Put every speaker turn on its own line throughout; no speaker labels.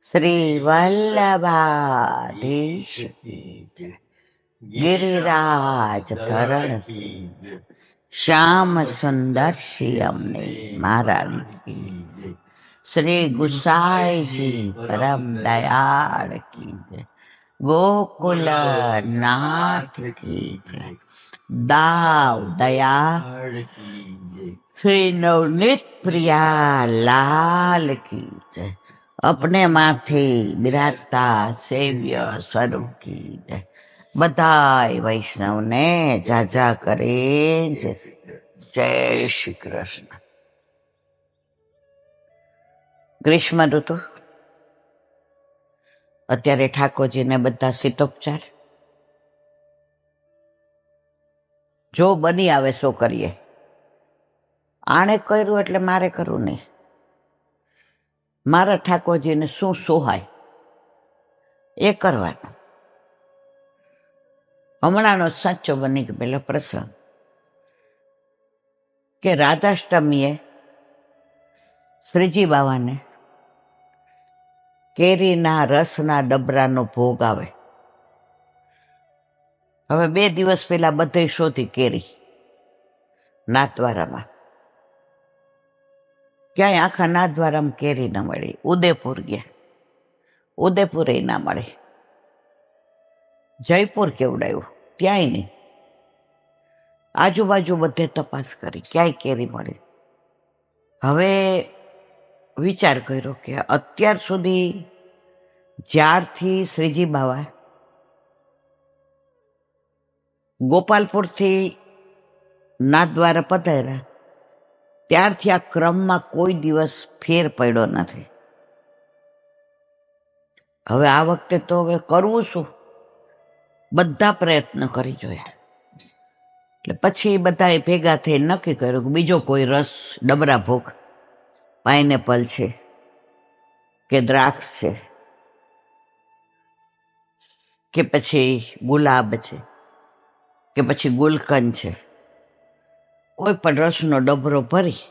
શ્રી વલ્લભાધીશ કી જય. ગિરિરાજ ધરણ કી જય. શ્યામ સુંદર શ્યામને મહારાણી કી જય. શ્રી ગુસાઈજી પરમ દયાળ કી જય. ગોકુલ નાથ કી જય. દાવ દયાળ કી જય. શ્રી નવનીત પ્રિયા લાલ કી જય. अपने माथे बिराजता सेव्य स्वरूप की जय. बधाई वैष्णव ने जाजा करे जय श्री कृष्ण. ગ્રીષ્મ ઋતુ અત્યારે ઠાકોરજીને બધા શીતોપચાર જો બની આવે સો કરીએ. આણે કર્યું એટલે મારે કરવું નહીં. મારા ઠાકોરજીને શું સોહાય એ કરવાનું. હમણાંનો સાચો બની ગયેલો પ્રસંગ કે રાધાષ્ટમીએ શ્રીજી બાવાને કેરીના રસના ડબરાનો ભોગ આવે. હવે 2 દિવસ પહેલા બધે શોધી કેરી નાથદ્વારામાં, ક્યાંય આખા નાથદ્વારામાં કેરી ન મળી. ઉદયપુર ગયા, ઉદયપુરે ના મળે. જયપુર કેવડાયું, ત્યાંય નહીં. આજુબાજુ બધે તપાસ કરી, ક્યાંય કેરી મળી. હવે વિચાર કર્યો કે અત્યાર સુધી જ્યારથી શ્રીજી બાવા ગોપાલપુરથી નાથદ્વારા પધાર્યા ત્યારથી આ ક્રમમાં કોઈ દિવસ ફેર પડ્યો નથી. હવે આ વખતે તો હવે કરવું શું, બધા પ્રયત્ન કરી જોયા. એટલે પછી બધાએ ભેગા થઈ નક્કી કર્યું કે બીજો કોઈ રસ ડબરા ભોગ, પાઇનેપલ છે કે દ્રાક્ષ છે કે પછી ગુલાબ છે કે પછી ગુલકંદ છે, કોઈ પણ રસનો ડબરો ભરી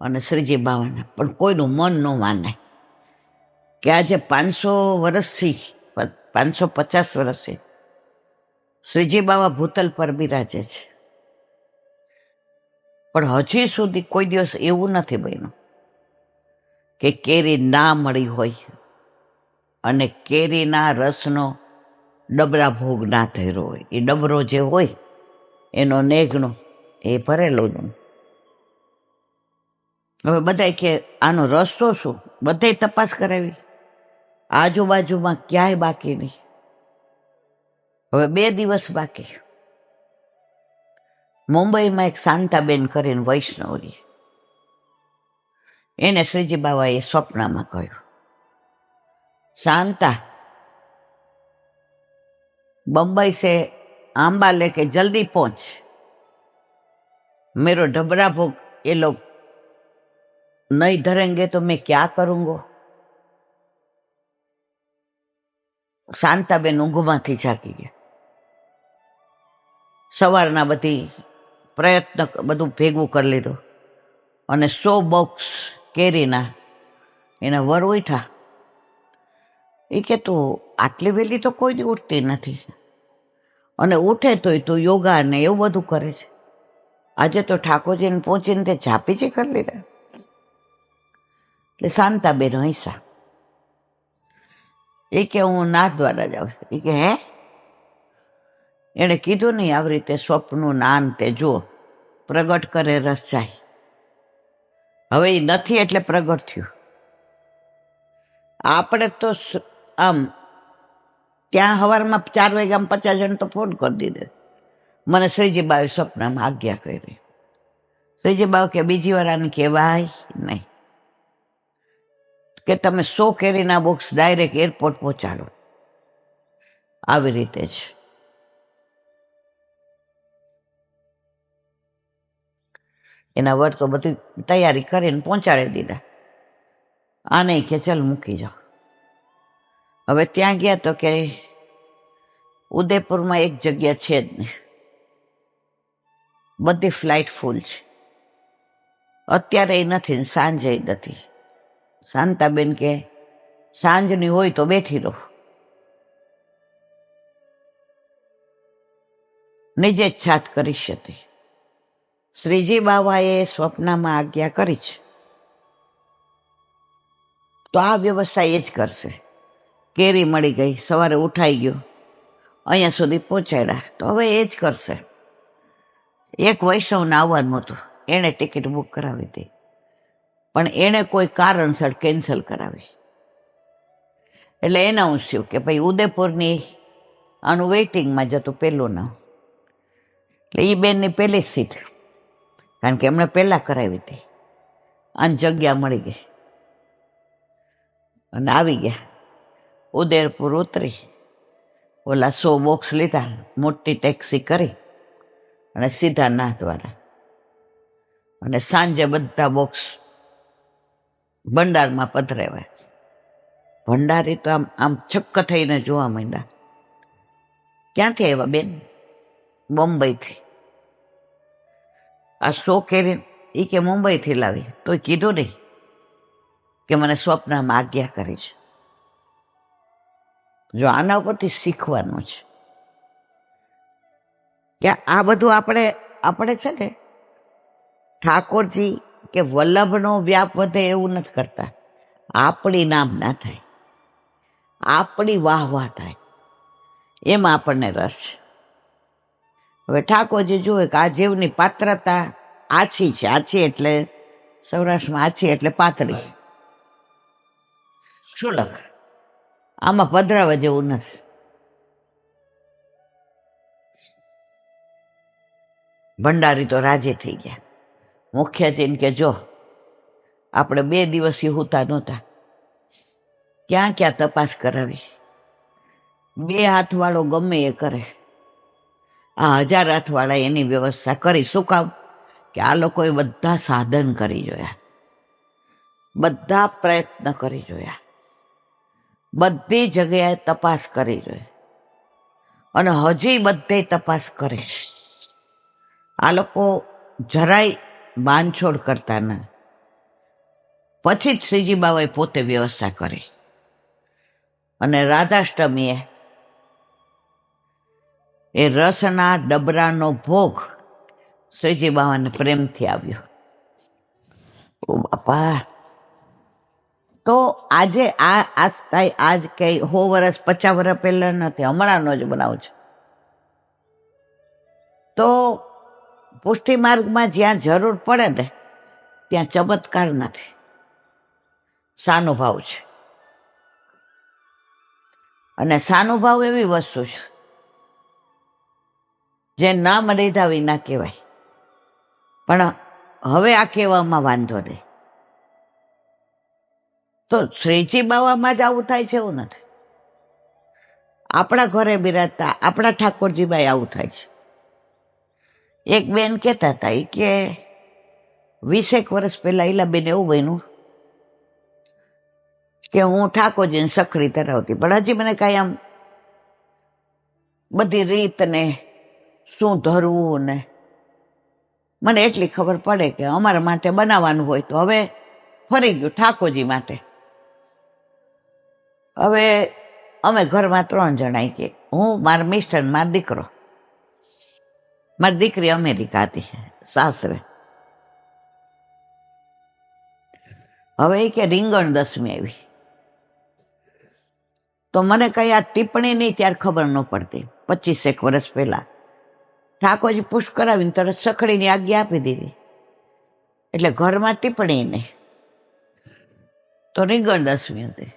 અને શ્રીજી બાવાના. પણ કોઈનું મન ન માને કે આજે 500 વર્ષથી 550 વર્ષથી શ્રીજી બાવા ભૂતલ પર બિરાજે છે, પણ હજી સુધી કોઈ દિવસ એવું નથી બન્યું કે કેરી ના મળી હોય અને કેરીના રસનો ડબરા ભોગ ના થયો હોય. એ ડબરો જે હોય એનો નેગણો એ ભરેલો જ. હવે બધા કે આનો રસ્તો શું, બધે તપાસ કરાવી, આજુબાજુમાં ક્યાંય બાકી નહીં. હવે 2 દિવસ બાકી. મુંબઈમાં એક શાંતાબેન કરીને વૈષ્ણવરી, એને શ્રીજી બાવાએ સ્વપ્નમાં કહ્યું, शांता बम्बई से आंबा लेके जल्दी पहुंच, मेरा ढबरा भोग ये लोग नहीं धरेंगे तो मैं क्या करूंगा. शांताबेन ઊંઘમાંથી જાગી ગયા. સવારના બધી પ્રયત્ન બધું ભેગું કરી લીધું અને 100 બોક્સ કેરીના એના વર ઉઠા. એ કે તું આટલી વહેલી તો કોઈ દી ઉઠતી નથી અને ઉઠે તોય તું યોગા ને એવું બધું કરે છે. આજે તો ઠાકોરજીને પહોંચીને તે ઝાપીચી કરી લીધા. એટલે શાંતાબેન હૈસા. એ કે હું નાથદ્વારા જાઉં છું. એ કે હે? એણે કીધું નહીં આવી રીતે સ્વપ્નનું નાન તે જુઓ, પ્રગટ કરે રસ જાય. હવે એ નથી એટલે પ્રગટ થયું. આપણે તો આમ ત્યાં સવારમાં 4 વાગ્યામાં 50 જણ તો ફોન કરી દીધે. મને શ્રીજી બાએ સ્વપ્નમાં આજ્ઞા કરી. શ્રીજી બાવ કે બીજી વાર આને કહેવાય નહીં કે તમે 100 કેરીના બોક્સ ડાયરેક્ટ એરપોર્ટ પહોંચાડો. આવી રીતે જ એના વર તો બધી તૈયારી કરીને પહોંચાડી દીધા. આ નહીં કે ચાલ મૂકી જાઓ. હવે ત્યાં ગયા તો કે ઉદયપુરમાં એક જગ્યા છે જ નહીં, બધી ફ્લાઇટ ફૂલ છે. અત્યારે નથી ને સાંજે નથી. શાંતાબેન કે સાંજની હોય તો બેઠી રહો. નિજે જ સાથ કરી હતી. શ્રીજી બાવાએ સ્વપ્નમાં આજ્ઞા કરી છે તો આ વ્યવસ્થા એ જ કરશે. કેરી મળી ગઈ, સવારે ઉઠાઈ ગયો, અહીંયા સુધી પહોંચાડ્યા, તો હવે એ જ કરશે. એક વૈષ્ણવને આવવાનું હતું, એણે ટિકિટ બુક કરાવી હતી, પણ એણે કોઈ કારણસર કેન્સલ કરાવી. એટલે એનાઉન્સ થયું કે ભાઈ ઉદયપુરની આનું વેઇટિંગમાં જતું પહેલું નામ. એટલે એ બેનની પહેલી સીટ, કારણ કે એમણે પહેલાં કરાવી હતી. આને જગ્યા મળી ગઈ અને આવી ગયા. ઉદયપુર ઉતરી, ઓલા 100 બોક્સ લીધા, મોટી ટેક્સી કરી અને સીધા નાથવાળા. અને સાંજે બધા બોક્સ ભંડારમાં પધરાવ્યા. ભંડારી તો આમ છક્ક થઈને જોવા માંડ્યા. ક્યાંથી આવ્યા બેન? બોમ્બઈથી. આ 100 કેરી એ કે મુંબઈથી લાવી. તોય કીધું નહીં કે મને સ્વપ્નમાં આજ્ઞા કરી છે. જો આના ઉપરથી શીખવાનું છે કે આ બધું આપણે છે ને ઠાકોરજી કે વલ્લભનો વ્યાપ વધે એવું નથી કરતા. આપણી નામ ના થાય, આપણી વાહ વાહ થાય, એમાં આપણને રસ છે. હવે ઠાકોરજી જુએ કે આ જીવની પાત્રતા આછી છે. આછી એટલે સૌરાષ્ટ્રમાં આછી એટલે પાતળી. શું લખ? આમાં પધરાવા જેવું નથી. ભંડારી તો રાજી થઈ ગયા. મુખ્યજીને કે જો આપણે 2 દિવસથી હુતા નહોતા, ક્યાં ક્યાં તપાસ કરાવી. 2 હાથવાળો ગમે એ કરે, આ 1000 હાથવાળા એની વ્યવસ્થા કરી. શું કામ? કે આ લોકોએ બધા સાધન કરી જોયા, બધા પ્રયત્ન કરી જોયા, બધી જગ્યાએ તપાસ કરી જોઈ, અને હજી બધે તપાસ કરે છે. આ લોકો જરાય બાંધછોડ કરતા ન. પછી જ શ્રીજી બાવાએ પોતે વ્યવસ્થા કરી. અને રાધાષ્ટમીએ એ રસના ડબરાનો ભોગ શ્રીજી બાવાને પ્રેમથી આવ્યો. ઓ બાપા! તો આજે આજ કઈ 100 વર્ષ 50 વર્ષ પહેલા નથી, હમણાંનો જ બનાવું છું. તો પુષ્ટિ માર્ગમાં જ્યાં જરૂર પડે ને ત્યાં ચમત્કાર નથી, સાનુભાવ છે. અને સાનુભાવ એવી વસ્તુ છે જે નામ લીધા વિના કહેવાય. પણ હવે આ કહેવામાં વાંધો નહીં. તો શ્રીજી બાવામાં જ આવું થાય છે એવું નથી. આપણા ઘરે બિરાજતા આપણા ઠાકોરજીભાઈ આવું થાય છે. એક બેન કહેતા હતા કે 20 વર્ષ પહેલા ઈલાબેન એવું બન્યું કે હું ઠાકોરજીને સખડી ધરાવતી, પણ હજી મને કાંઈ આમ બધી રીત ને શું ધરવું ને મને એટલી ખબર પડે કે અમારા માટે બનાવવાનું હોય તો હવે ફરી ગયું ઠાકોરજી માટે. હવે અમે ઘરમાં 3 જણા, કે હું, મારા મિસ્ટર, મારો દીકરો. મારી દીકરી અમેરિકા હતી સાસરે. હવે એ કે રીંગણ દસમી આવી, તો મને કઈ આ ટિપ્પણી નહીં ત્યારે ખબર ન પડતી. 25 વર્ષ પહેલા ઠાકોરજી પુષ્પ કરાવીને તરત સખડીની આજ્ઞા આપી દીધી, એટલે ઘરમાં ટિપ્પણી નહીં. તો રીંગણ દસમી હતી,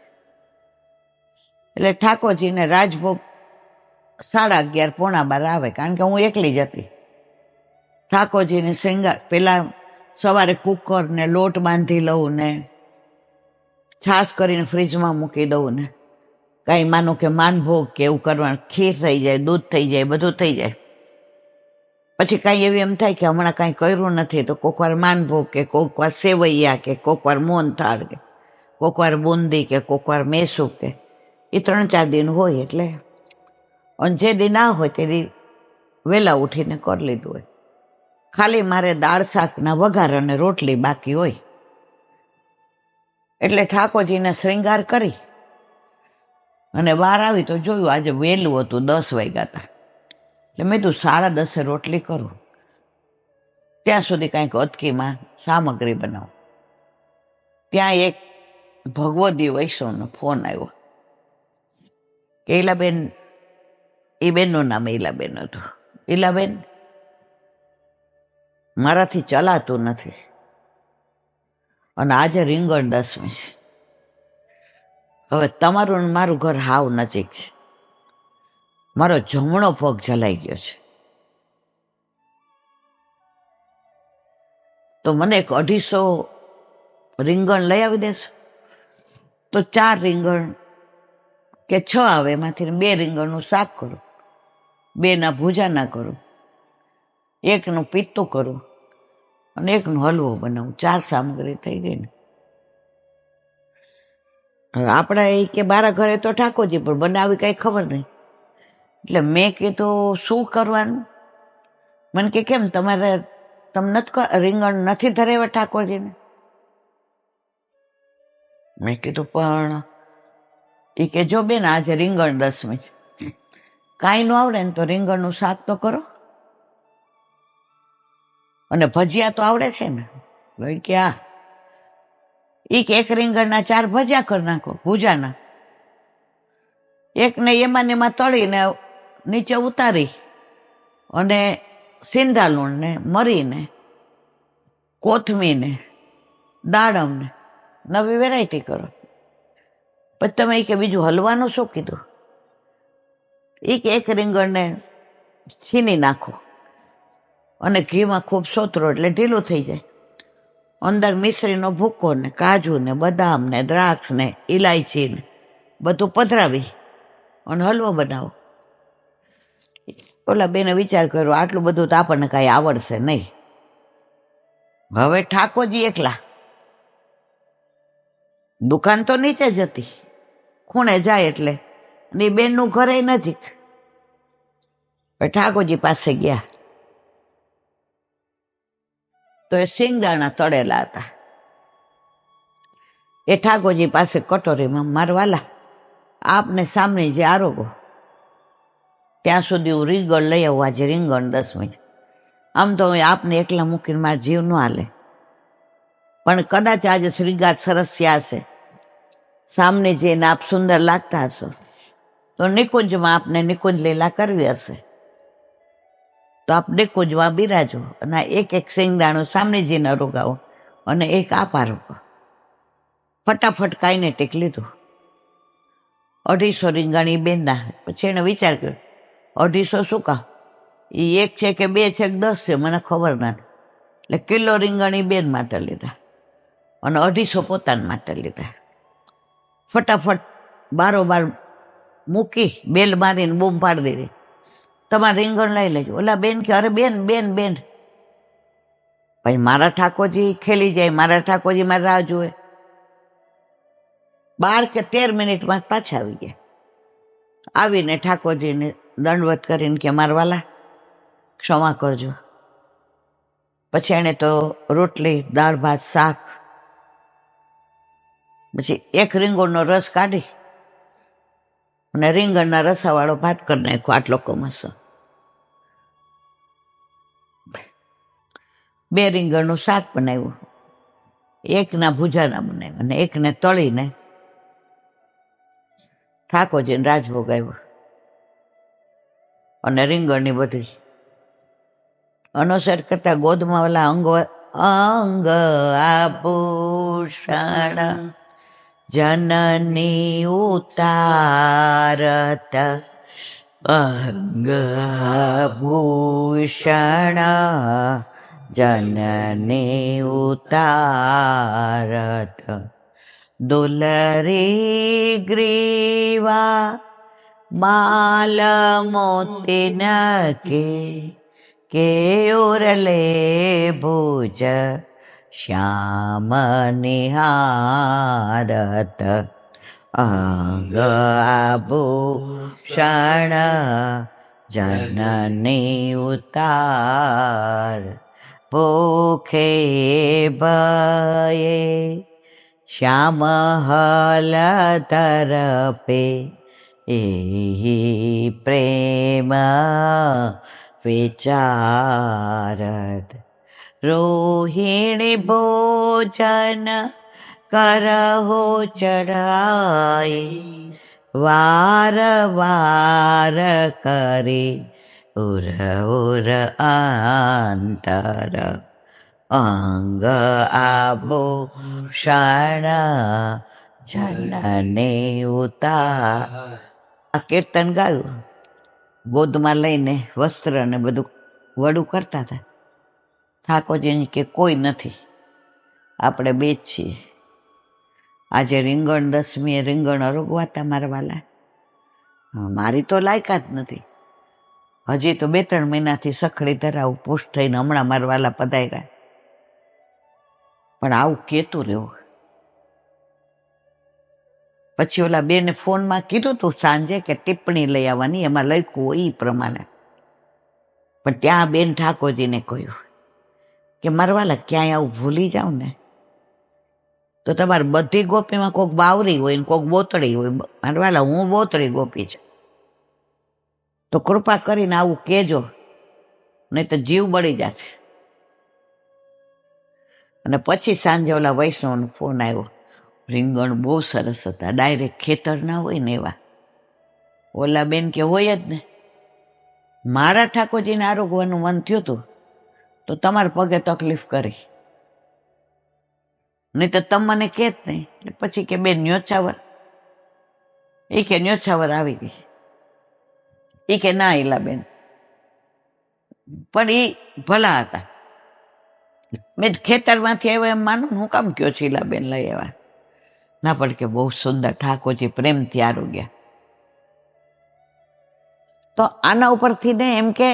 એટલે ઠાકોરજીને રાજભોગ 11:30 પોણા 12 આવે, કારણ કે હું એકલી જ હતી. ઠાકોરજીને શૃંગાર, પેલા સવારે કુકર ને લોટ બાંધી લઉં ને છાશ કરીને ફ્રીજમાં મૂકી દઉં ને કાંઈ માનો કે માનભોગ કે એવું કરવાનું, ખીર થઈ જાય, દૂધ થઈ જાય, બધું થઈ જાય. પછી કાંઈ એવી એમ થાય કે હમણાં કાંઈ કર્યું નથી, તો કોક વાર માનભોગ કે કોક વાર સેવૈયા કે કોક વાર મોહનથાળ કે કોક વાર બુંદી કે કોક વાર મેસૂ કે એ 3-4 દિન હોય. એટલે અને જે દી ના હોય તે દી વહેલા ઉઠીને કરી લીધું હોય. ખાલી મારે દાળ શાકના વઘાર અને રોટલી બાકી હોય. એટલે ઠાકોરજીને શ્રૃંગાર કરી અને બહાર આવી તો જોયું આજે વહેલું હતું, 10 વાગ્યા હતા. એટલે મેં તું 10:30 રોટલી કરું, ત્યાં સુધી કાંઈક અટકીમાં સામગ્રી બનાવું. ત્યાં એક ભગવદી વૈષ્ણવનો ફોન આવ્યો કે ઈલાબેન, એ બેનનું નામ ઈલાબેન હતું. ઈલાબેન, મારાથી ચલાતું નથી અને આજે રીંગણ 10મી છે. હવે તમારું ને મારું ઘર હાવ નજીક છે. મારો જમણો પગ જલાઈ ગયો છે, તો મને એક 250 રીંગણ લઈ આવી દેશો? તો 4 રીંગણ કે 6 આવે, એમાંથી 2 રીંગણનું શાક કરું, 2ના ભૂજાના કરું, 1નું પિત્તું કરું અને 1નો હલવો બનાવું. 4 સામગ્રી થઈ ગઈ ને. આપણા એ કે મારા ઘરે તો ઠાકોરજી, પણ બનાવી કાંઈ ખબર નહીં. એટલે મેં કીધું શું કરવાનું? મને કે કેમ તમારે તમને રીંગણ નથી ધરાવ્યા ઠાકોરજીને? મેં કીધું પણ એ કે જો બેન, આજે રીંગણ 10મી છે, કાંઈ ન આવડે ને તો રીંગણનું શાક તો કરો, અને ભજીયા તો આવડે છે ને? કે હા. એ કે 1 રીંગણના 4 ભજીયા કરી નાખો, ભૂજાના. 1ને એમાં ને એમાં તળીને નીચે ઉતારી અને સિંધા લૂણને, મરીને, કોથમીને, દાડમને નવી વેરાયટી કરો. પછી તમે કે બીજું હલવાનું શું કીધું? એ કે 1 રીંગણને છીની નાખો અને ઘીમાં ખૂબ સોતરો એટલે ઢીલું થઈ જાય. અંદર મિશ્રીનો ભૂકો ને, કાજુ ને, બદામ ને, દ્રાક્ષ ને, ઇલાયચી ને બધું પધરાવી અને હલવો બનાવો. ઓલા બેને વિચાર કર્યો, આટલું બધું તો આપણને કાંઈ આવડશે નહીં. હવે ઠાકોરજી એકલા, દુકાન તો નીચે જ હતી, ખૂણે જાય એટલે, અને બેનનું ઘરે નજીક. ઠાકોરજી પાસે ગયા તો એ સિંગદાણા તળેલા હતા. એ ઠાકોરજી પાસે કટોરીમાં, મારવાલા આપને સામે જે આરોગો, ત્યાં સુધી હું રીંગણ લઈ આવું, આજે રીંગણ 10મી. આમ તો આપને એકલા મૂકીને મારા જીવ ન હાલે, પણ કદાચ આજે શ્રીગાર સરસ થયા હશે, સામને જઈને આપ સુંદર લાગતા હશો, તો નિકુંજમાં આપને નિકુંજ લીલા કરવી હશે તો આપ નિકુંજમાં બિરાજો અને 1 સિંગદાણું સામનેજીને રોગાવો અને 1 આપ આરોગો. ફટાફટ કાંઈને ટેક લીધું. 250 રીંગણ એ બેનના. પછી એને વિચાર કર્યો, 250 શું કામ? એ 1 છે કે 2 છે કે 10 છે મને ખબર નથી. એટલે કિલો રીંગણ એ બેન માટે લીધા અને 250 પોતાના માટે લીધા. ફટાફટ બારોબાર મૂકી બેલ મારીને બૂમ પાડી દીધી, તમારે રીંગણ લઈ લેજો. ઓલા બેન કે અરે બેન બેન બેન, ભાઈ મારા ઠાકોરજી ખેલી જાય, મારા ઠાકોરજી મારી રાહ જુએ. 12 કે 13 મિનિટમાં પાછા આવી ગયા. આવીને ઠાકોરજીને દંડવત કરીને કે મારવાલા ક્ષમા કરજો. પછી એને તો રોટલી, દાળ ભાત, શાક, પછી 1 રીંગણનો રસ કાઢી અને રીંગણના રસાવાળો ભાત કરી નાખ્યો. આટલો કમસો. 2 રીંગણનું શાક બનાવ્યું, 1ના ભૂજાના બનાવ્યા અને 1ને તળીને ઠાકોરજીને રાજભોગ આવ્યો. અને રીંગણની બધી અનુસર કરતા ગોદમાં ઓલા અંગ આભૂષણ જનની ઉતારત, અંગ આભૂષણ જનની ઉતારત, દુલરી ગ્રીવા માલ મોતી કે ઉરલે ભુજ શ્યામ નિહારત, અંગ આભૂષણ જનની ઉતાર, ભૂખે ભયે શ્યામ હલ તરપે, એ પ્રેમ વિચારત રોહિણી ભોજન કરહો ચઢાય વાર વાર કરે ઉર ઉર આંતર અંગ આભૂષણ જનને ઉતાર. આ કીર્તન ગાયું, ગોદમાં લઈને વસ્ત્ર ને બધું વડું કરતા હતા. ઠાકોરજી કે કોઈ નથી, આપણે બે જ છીએ. આજે રીંગણ દસમીએ રીંગણ અરોગવાતા મારા વાલા, મારી તો લાયકાત નથી. હજી તો 2-3 મહિનાથી સખડી ધરાવું, પુષ્ટ થઈને હમણાં મારા વાલા પધાર્યા. પણ આવું કહેતું રહેવું. પછી ઓલા બેને ફોનમાં કીધું તું સાંજે કે ટિપ્પણી લઈ આવવાની, એમાં લખ્યું હોય એ પ્રમાણે. પણ ત્યાં બેન ઠાકોરજીને કહ્યું કે મારા વાલા ક્યાંય આવું ભૂલી જાવ ને તો તમારે બધી ગોપીમાં કોઈક બાવરી હોય ને કોઈક બોતડી હોય. મારા વાલા હું બોતડી ગોપી છું, તો કૃપા કરીને આવું કહેજો, નહીં તો જીવ બળી જાશે. અને પછી સાંજે ઓલા વૈષ્ણવનો ફોન આવ્યો, રીંગણ બહુ સરસ હતા, ડાયરેક્ટ ખેતર ના હોય ને એવા. ઓલા બેન કે હોય જ ને, મારા ઠાકોરજીને આરોગવાનું મન થયું હતું તો તમારા પગે તકલીફ કરી, નહીં તો તમે મને કહેત નહીં. પછી કે બેન ન્યોછાવર, એ કે ન્યોછાવર આવી ગઈ. એ કે ના એલા બેન, પણ એ ભલા હતા. મેં ખેતરમાંથી આવ્યા એમ માનું, હું કામ કયો શીલાબેન લઈ આવ્યા? ના પણ કે બહુ સુંદર, ઠાકોરજી પ્રેમથી આરોગ્યા. તો આના ઉપરથી ને એમ કે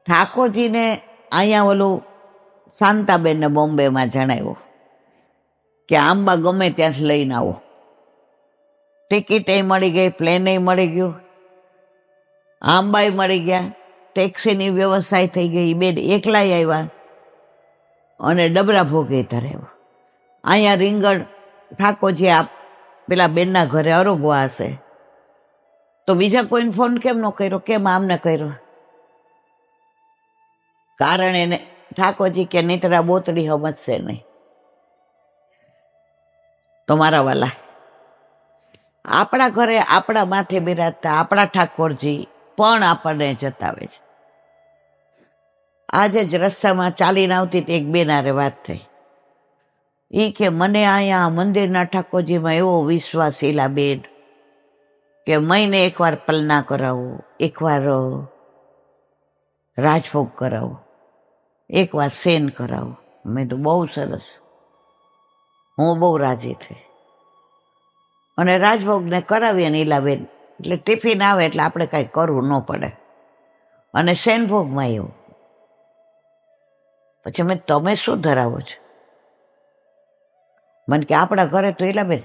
ઠાકોરજીને અહીંયા ઓલું શાંતાબેનને બોમ્બેમાં જણાવ્યું કે આંબા ગમે ત્યાંથી લઈને આવો. ટિકિટે મળી ગઈ, પ્લેને મળી ગયું, આંબાઈ મળી ગયા, ટેક્સીની વ્યવસ્થા થઈ ગઈ. બેન એકલાય આવ્યા અને ડબરા ભોગે ધરાવ્યો. અહીંયા રીંગણ ઠાકોરજી આ પેલા બેનના ઘરે અરોગવા હશે તો બીજા કોઈને ફોન કેમ ન કર્યો, કેમ આમને કર્યો? કારણ એને ઠાકોરજી કે નીતરા બોતડી સમજશે નહીં. તો મારા વાલા, આપણા ઘરે આપણા માથે બિરાજતા આપણા ઠાકોરજી પણ આપણને જતાવે છે. આજે જ રસ્તામાં ચાલીને આવતી એક બેન હારે વાત થઈ. એ કે મને અહીંયા મંદિરના ઠાકોરજીમાં એવો વિશ્વાસ એલા બેન કે મહિને એકવાર પલના કરાવો, એકવાર રાજભોગ કરાવો, એકવાર સેન કરાવો. મેં તો બહુ સરસ, હું બહુ રાજી થઈ. અને રાજભોગને કરાવીએ ને ઈલાબેન, એટલે ટિફિન આવે એટલે આપણે કાંઈ કરવું ન પડે. અને સેનભોગમાં એવું. પછી મેં તમે શું ધરાવો છો? મને કે આપણા ઘરે તો ઈલાબેન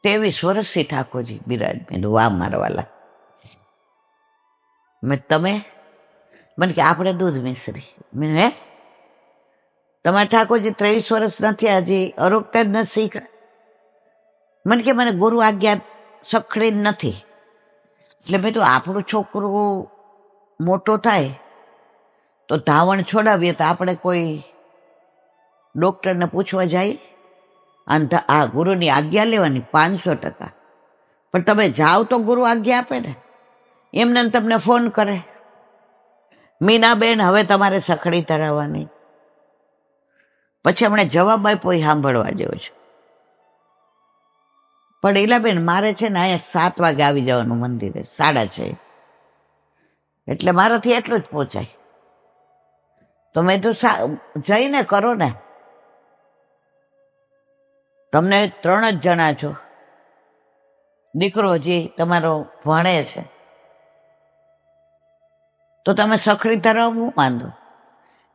23 વર્ષથી ઠાકોરજી બિરાજ. મેં વાહ મારા વાલા. મેં તમે? મને કે આપણે દૂધ મિશ્રી. મેં હે તમારા ઠાકોરજી 23 વર્ષ નથી, હજી અરોગતા જ નથી શીખ્યા. મને કે મને ગુરુ આજ્ઞા સખડી નથી. એટલે મેં તો આપણું છોકરું મોટો થાય તો ધાવણ છોડાવીએ તો આપણે કોઈ ડૉક્ટરને પૂછવા જાય? અને આ ગુરુની આજ્ઞા લેવાની 500%. પણ તમે જાઓ તો ગુરુ આજ્ઞા આપે ને, એમને તમને ફોન કરે, મીનાબેન હવે તમારે સખડી ધરાવવાની. પછી હમણે જવાબ આપ્યો એ સાંભળવા જેવો છે. પણ ઈલાબેન મારે છે ને અહીંયા 7 વાગે આવી જવાનું મંદિરે, 6:30. એટલે મારાથી એટલું જ પહોંચાય. તો મેં તો જઈને કરો ને. તમને 3 જ જણા છો, દીકરો હજી તમારો ભણે છે, તો તમે સખડી ધરાવવું માંદો?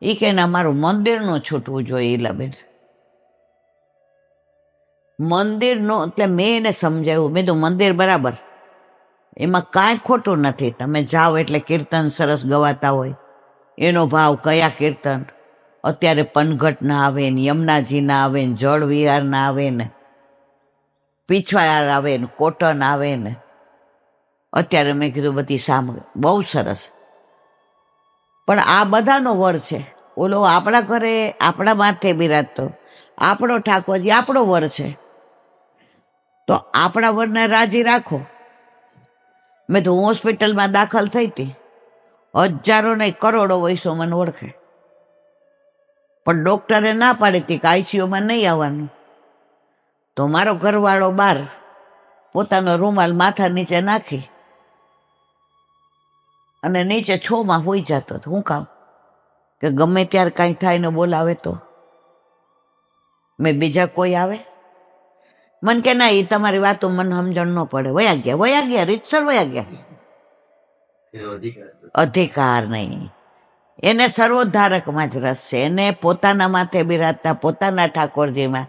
એ કે ના, મારું મંદિરનું છૂટવું જોઈએ ઈલાબેન, મંદિરનું. એટલે મેં એને સમજાવ્યું, મેં તો મંદિર બરાબર, એમાં કાંઈ ખોટું નથી. તમે જાઓ એટલે કીર્તન સરસ ગવાતા હોય, એનો ભાવ કયા કીર્તન. અત્યારે પનઘટ ના આવે ને, યમુનાજી ના આવે ને, જળ વિહાર ના આવે ને, પીછવાડ આવે ને કોટન આવે ને. અત્યારે મેં કીધું બધી સામગ્રી બહુ સરસ. પણ આ બધાનો વર છે. ઓલો આપણા ઘરે આપણા માથે બિરાજતો આપણો ઠાકોરજી આપણો વર છે. તો આપણા વરને રાજી રાખો. મેં તો હોસ્પિટલમાં દાખલ થઈ હતી, હજારો નહીં કરોડો વયસો મને ઓળખે, પણ ડોક્ટરે ના પાડી હતી કે આઈસીયુમાં નહીં આવવાનું. તો મારો ઘરવાળો બહાર પોતાનો રૂમાલ માથા નીચે નાખી અને નીચે છોમાં હોઈ જતો. હું કામ કે ગમે ત્યારે કાંઈ થાય ને બોલાવે તો મેં બીજા કોઈ આવે મન કે ના, એ તમારી વાતો મને સમજણ ન પડે. વયા ગયા રીતસર વયા ગયા. અધિકાર નહીં. એને સર્વોદ્ધારકમાં જ રસ છે. એને પોતાના માથે બિરાજતા પોતાના ઠાકોરજીમાં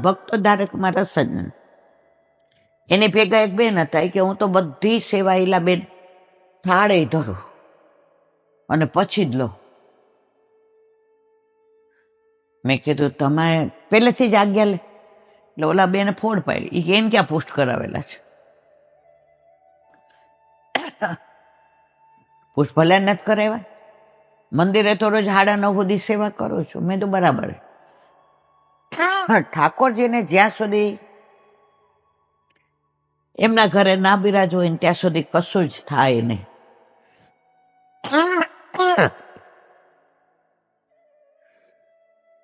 ભક્તોદ્ધારકમાં રસ જ નહીં. એની ભેગા એક બેન હતા કે હું તો બધી સેવા એલા બેન થાળે ધરું અને પછી જ લો. મેં કીધું તમે પહેલેથી જ આજ્ઞા લે. એટલે ઓલા બેને ફોડ પાડી. એ એને ક્યાં પુષ્ટ કરાવેલા છે? પુષ્ટ ભલે નથી કરાવ્યા. મંદિરે તો રોજ 9:30 સુધી સેવા કરું છું. મેં તો બરાબર. ઠાકોરજીને જ્યાં સુધી એમના ઘરે ના બિરાજ હોય ને ત્યાં સુધી કશું જ થાય નહીં.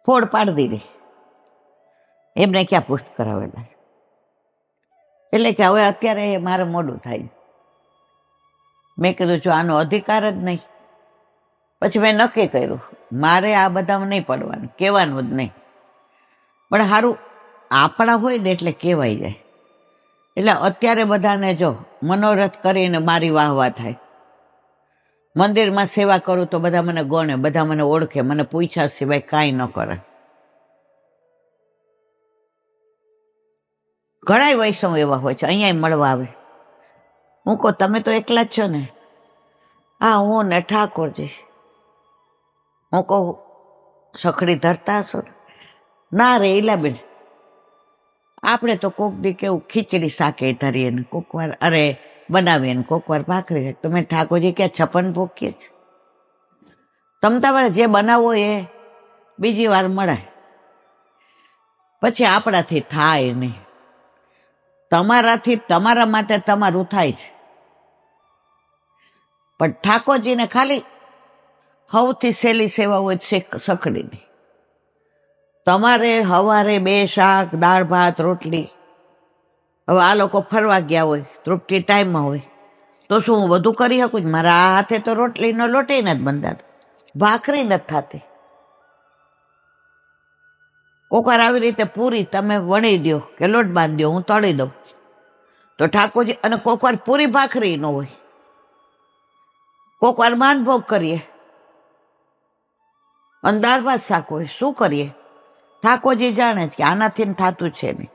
ફોડ પાડી દીધી. એમને ક્યાં પુષ્ટ કરાવેલા. એટલે કે હવે અત્યારે મારે મોડું થાય. મેં કીધું જો આનો અધિકાર જ નહીં. પછી મેં નક્કી કર્યું મારે આ બધામાં નહીં પડવાનું, કહેવાનું જ નહીં. પણ સારું આપણા હોય ને એટલે કહેવાય જાય. એટલે અત્યારે બધાને જો મનોરથ કરીને મારી વાહવા થાય. મંદિરમાં સેવા કરું તો બધા મને ગણે, બધા મને ઓળખે, મને પૂછ્યા સિવાય કાંઈ ન કરે. ઘણા વૈષ્ણવ એવા હોય છે અહીંયા મળવા આવે. હું કહું તમે તો એકલા જ છો ને? હા હું ને ઠાકોરજી. હું કહું સખડી ધરતા હશો? ના રે ઈલાબેન, આપણે તો કોક દી કેવું ખીચડી શાકે ધરીએ ને કોક વાર અરે બનાવીએ ને કોક વાર ભાખરી. તો મેં ઠાકોરજી ક્યાં 56 ભોગીએ છે? તમારે જે બનાવવો એ બીજી વાર મળાય, પછી આપણાથી થાય નહીં. તમારાથી તમારા માટે તમારું થાય છે, પણ ઠાકોરજીને ખાલી સૌથી સહેલી સેવા હોય સખડીની. તમારે સવારે 2 શાક, દાળ ભાત, રોટલી. હવે આ લોકો ફરવા ગયા હોય, તૃપ્તિ ટાઈમમાં હોય, તો શું હું બધું કરી શકું? મારા આ હાથે તો રોટલીનો લોટે નથી બંધાતો, ભાખરી નથી થતી. કોકવાર આવી રીતે પૂરી તમે વણી દો કે લોટ બાંધી દો, હું તળી દઉં તો ઠાકોરજી. અને કોકવાર પૂરી ભાખરી ન હોય, કોકવાર માનભોગ કરીએ અને દાળ ભાત શાક હોય. શું કરીએ? ઠાકોરજી જાણે છે કે આનાથી થતું છે નહીં.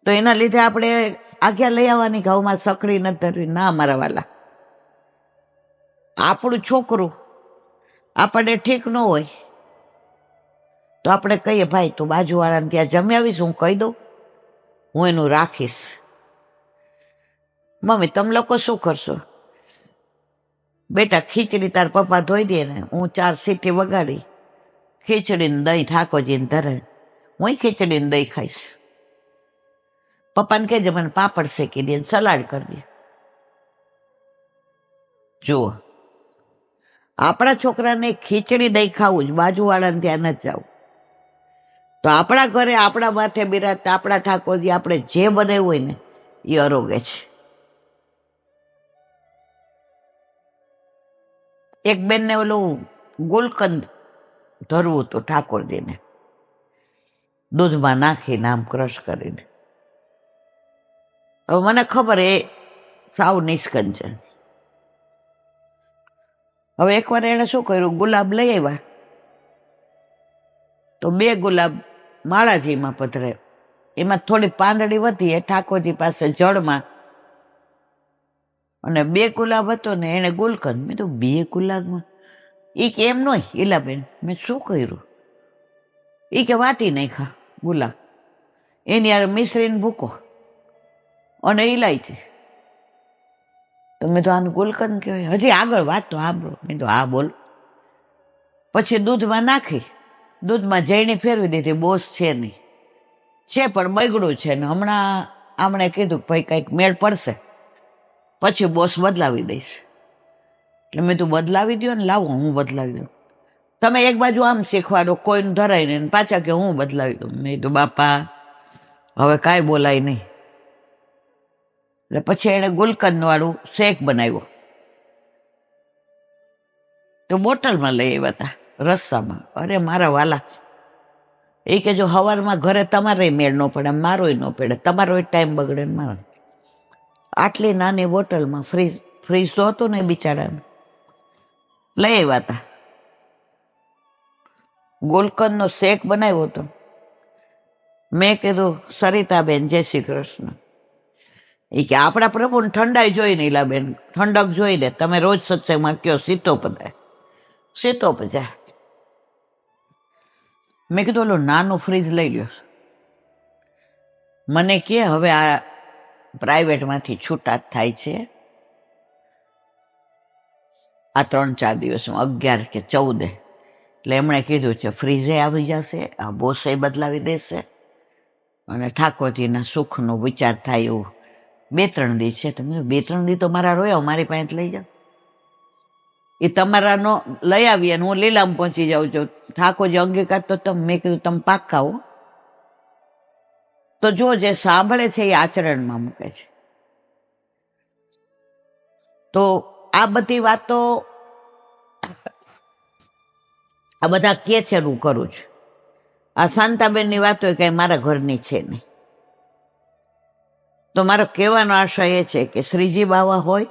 તો એના લીધે આપણે આજ્ઞા લઈ આવવાની કે મારે સખડી નથી ધરવી. ના મારા વાલા, આપણું છોકરું આપણને ઠીક ન હોય તો આપણે કહીએ ભાઈ તું બાજુવાળાને ત્યાં જમી આવીશ, હું કહી દઉં, હું એનું રાખીશ. મમ્મી તમે લોકો શું કરશો? બેટા ખીચડી તાર પપ્પા ધોઈ દે ને હું 4 સીટી વગાડી ખીચડીને દહીં ઠાકોરજીને ધરે, હું ખીચડીને દહીં ખાઈશ. પપ્પાને કહેજે મને પાપડ શેકી દે, સલાડ કરી દે. જુઓ, આપણા છોકરાને ખીચડી દહીં ખાવું જ, બાજુવાળાને ત્યાં નથી જવું. તો આપણા ઘરે આપણા માથે બિરાજતા આપણા ઠાકોરજી આપણે જે બનાવ્યું હોય ને એ આરોગે છે. એક બેનને ઓલું ગુલકંદ ધરવું હતું ઠાકોરજીને, દૂધમાં નાખીને આમ ક્રશ કરીને. હવે મને ખબર એ સાવ નિષ્કંદ છે. હવે એકવાર એણે શું કર્યું, ગુલાબ લઈ આવ્યા તો 2 ગુલાબ માળાજીમાં પધરાય. એમાં થોડી પાંદડી વધી એ ઠાકોરજી પાસે જળમાં, અને 2 ગુલાબ હતો ને એને ગુલકંદ. મેં તો 2 ગુલાબમાં એ કે એમ નહીં ઈલાબેન, મેં શું કર્યું? એ કે વાટી નાખ્યા ગુલાબ, એની યાર મિશ્રીને ભૂકો અને ઇલાયચી. તો મેં તો આનું ગુલકંદ કહેવાય. હજી આગળ વાત તો સાંભળો. મેં તો હા બોલ. પછી દૂધમાં નાખી, દૂધમાં જઈને ફેરવી દીધી. બોસ છે નહીં, છે પણ બગડું છે ને હમણાં આમણે કીધું કે ભાઈ કંઈક મેળ પડશે પછી બોસ બદલાવી દઈશ. એટલે મેં તું બદલાવી દો ને, લાવો હું બદલાવી દઉં. તમે એક બાજુ આમ શીખવાડો, કોઈનું ધરાય નહીં, પાછા કે હું બદલાવી દઉં. મેં તો બાપા હવે કાંઈ બોલાય નહીં. એટલે પછી એણે ગુલકંદ વાળું શેક બનાવ્યો. તો બોટલમાં લઈ આવ્યા હતા રસ્તામાં. અરે મારા વાલા, એ કે જો સવારમાં ઘરે તમારે મેળ ન પડે, મારોય ન પડે, તમારો ટાઈમ બગડે ને મારો. આટલી નાની બોટલમાં ફ્રીજ તો હતું ને બિચારાને, લઈ આવ્યા હતા. ગુલકંદનો શેક બનાવ્યો હતો. મેં કીધું સરિતાબેન જય શ્રી કૃષ્ણ. એ કે આપણા પ્રભુને ઠંડાઈ જોઈ ને ઈલાબેન, ઠંડક જોઈને તમે રોજ સત્સંગમાં કયો સીતો પધાય, સીતો પજા. મેં કીધું ઓલું નાનું ફ્રીજ લઈ લ્યો. મને કે હવે આ પ્રાઇવેટમાંથી છૂટા થાય છે આ 3-4 દિવસમાં, 11 કે 14. એટલે એમણે કીધું છે ફ્રીઝે આવી જશે, આ બોસે બદલાવી દેશે અને ઠાકોરજીના સુખનો વિચાર થાય એવું 2-3 દી છે. તમે 2-3 દી તો મારા રોયા, મારી પાસે લઈ જાઓ. એ તમારાનો લઈ આવીએ અને હું લીલામ પહોંચી જાઉં છું. ઠાકોરજી અંગીકાર તો તમે, મેં કીધું તમે પાક્કા હો. તો જો જે સાંભળે છે એ આચરણમાં મૂકે છે. તો આ બધી વાતો આ બધા કે છે હું કરું છું. આ શાંતાબેનની વાતો એ કઈ મારા ઘરની છે નહીં. તો મારો કહેવાનો આશય એ છે કે શ્રીજી બાવા હોય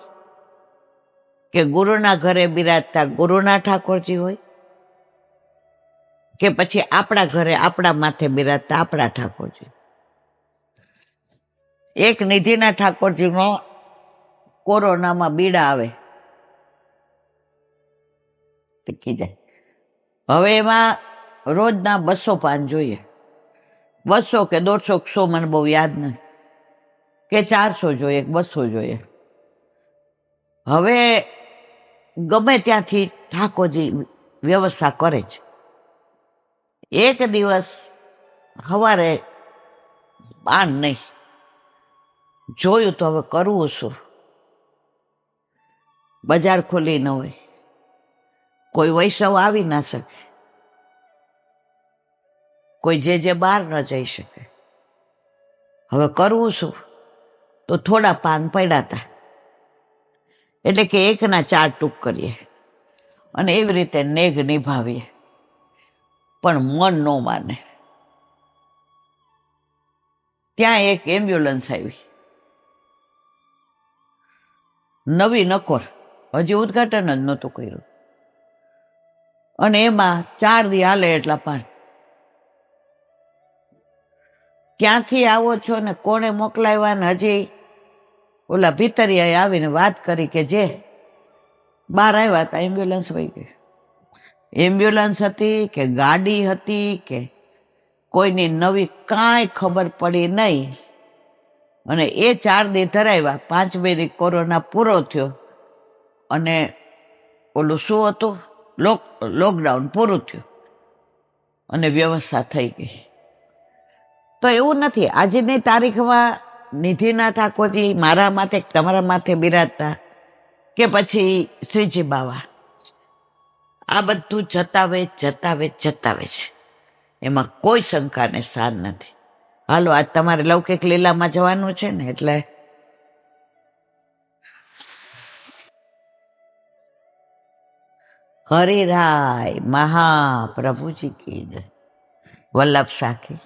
કે ગુરુના ઘરે બિરાજતા ગુરુના ઠાકોરજી હોય કે પછી આપણા ઘરે આપણા માથે બિરાજતા આપણા ઠાકોરજી, એક નિધિના ઠાકોરજીનો કોરોનામાં બીડા આવે ટીકી જાય. હવે એમાં રોજના 200 પાન જોઈએ, 200 કે 150 100 મને બહુ યાદ નથી, કે 400 જોઈએ, 200 જોઈએ. હવે ગમે ત્યાંથી ઠાકોરજી વ્યવસ્થા કરે છે. એક દિવસ સવારે પાન નહીં જોયું તો હવે કરવું શું? બજાર ખુલ્લી ન હોય, કોઈ વૈષ્ણવ આવી ના શકે, કોઈ જે બહાર ન જઈ શકે. હવે કરવું શું? તો થોડા પાન પડ્યા હતા, એટલે કે 1ના 4 ટૂંક કરીએ અને એવી રીતે નેઘ નિભાવીએ. પણ મન ન માને. ત્યાં એક એમ્બ્યુલન્સ આવી, નવી નકોર, હજી ઉદઘાટન જ નહોતું કર્યું, અને એમાં 4 દી હાલે એટલા પાન. ક્યાંથી આવો છો ને કોણે મોકલાવ્યા ને હજી ઓલા ભીતરિયાએ આવીને વાત કરી કે જે બહાર આવ્યા હતા એમ્બ્યુલન્સ વહી ગઈ. એમ્બ્યુલન્સ હતી કે ગાડી હતી કે કોઈની નવી કાંઈ ખબર પડી નહીં. અને એ 4 દી ધરાવ્યા, 5મે દી કોરોના પૂરો થયો અને ઓલું શું હતું લોકડાઉન પૂરું થયું અને વ્યવસ્થા થઈ ગઈ. તો એવું નથી આજની તારીખમાં નિધિના ઠાકોરજી મારા માથે તમારા માથે બિરાજતા કે પછી શ્રીજી બાવા, આ બધું જતાવે છે. એમાં કોઈ શંકાને સ્થાન નથી. હાલો આજ તમારે લૌકિક લીલામાં જવાનું છે ને, એટલે હરિરાય મહાપ્રભુજી કી જય. વલ્લભ સાખી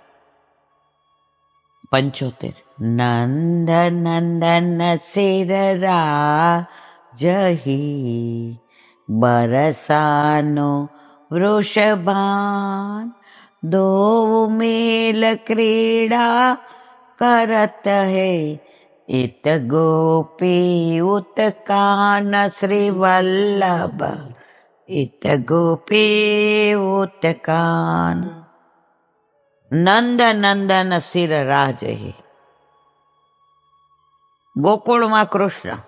75. નંદ નંદન સિર રાજહી બરસાનો વૃષભાન દો મેલ ક્રીડા કરત હૈ ઇત ગોપી ઉતકાન શ્રી વલ્લભ, ઇત ગોપી ઉતકાન. નંદ નંદન સિર રાજહી. ગોકુળમાં કૃષ્ણ,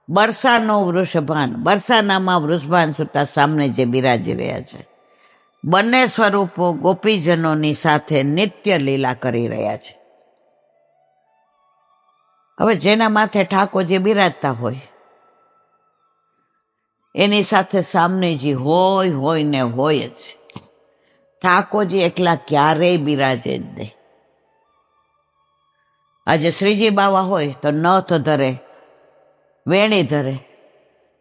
બરસાનો વૃષભાન, બરસાનામાં વૃષભાન સુતા સામને જે બિરાજી રહ્યા છે. બંને સ્વરૂપો ગોપીજનોની સાથે નિત્ય લીલા કરી રહ્યા છે. હવે જેના માથે ઠાકોરજી બિરાજતા હોય એની સાથે સામનેજી હોય ને હોય જ. ઠાકોરજી એકલા ક્યારેય બિરાજે જ નહીં. આજે શ્રીજી બાવા હોય તો નથ ધરે, વેણી ધરે,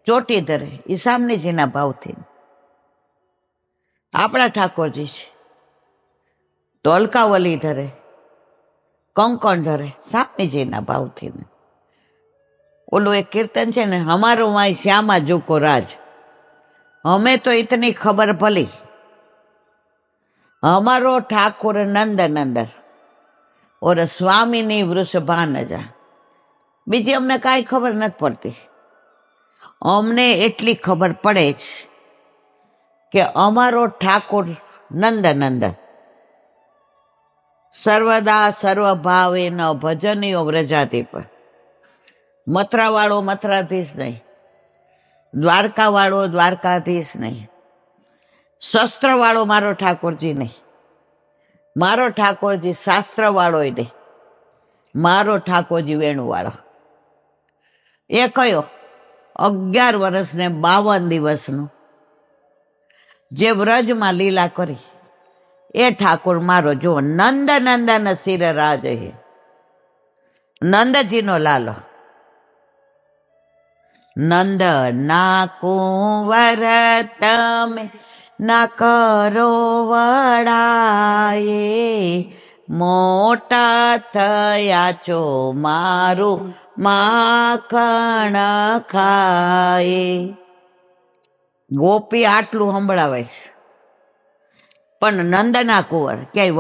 ચોટી ધરે, એ સામનેજીના ભાવથી. આપણા ઠાકોરજી છે તો અલકાવલી ધરે, કંકણ ધરે, સામનેજીના ભાવથી. ઓલું એક કીર્તન છે ને, હમારો માય શ્યામા જુકો રાજ, હમે તો ઇતની ખબર ભલી, हमारो ठाकुर नंद नंदर और स्वामीनी वृषभान જા. બીજી અમને કાંઈ ખબર નથી પડતી. અમને એટલી ખબર પડે છે કે અમારો ઠાકોર નંદ નંદન સર્વદા સર્વભાવે ન ભજનીયો વ્રજાતી પર. મથરાવાળો મથરાધીશ નહીં, દ્વારકાવાળો દ્વારકાધીશ નહીં, શસ્ત્રવાળો મારો ઠાકોરજી નહીં, મારો ઠાકોરજી શાસ્ત્રવાળોય નહીં, મારો ઠાકોરજી વેણુવાળો. એ કયો 11 વર્ષ ને 52 દિવસનું જે વ્રજમાં લીલા કરી એ ઠાકોર મારો. જો નંદ નંદન સિર રાજ હે, નંદજીનો લાલો. નંદ ના કુંવર તમે ના કરો વડાએ, મોટા થયા છો મારું માખણ ખાય. ગોપી આટલું સંભળાવે છે, પણ નંદના કુંવર ક્યાંય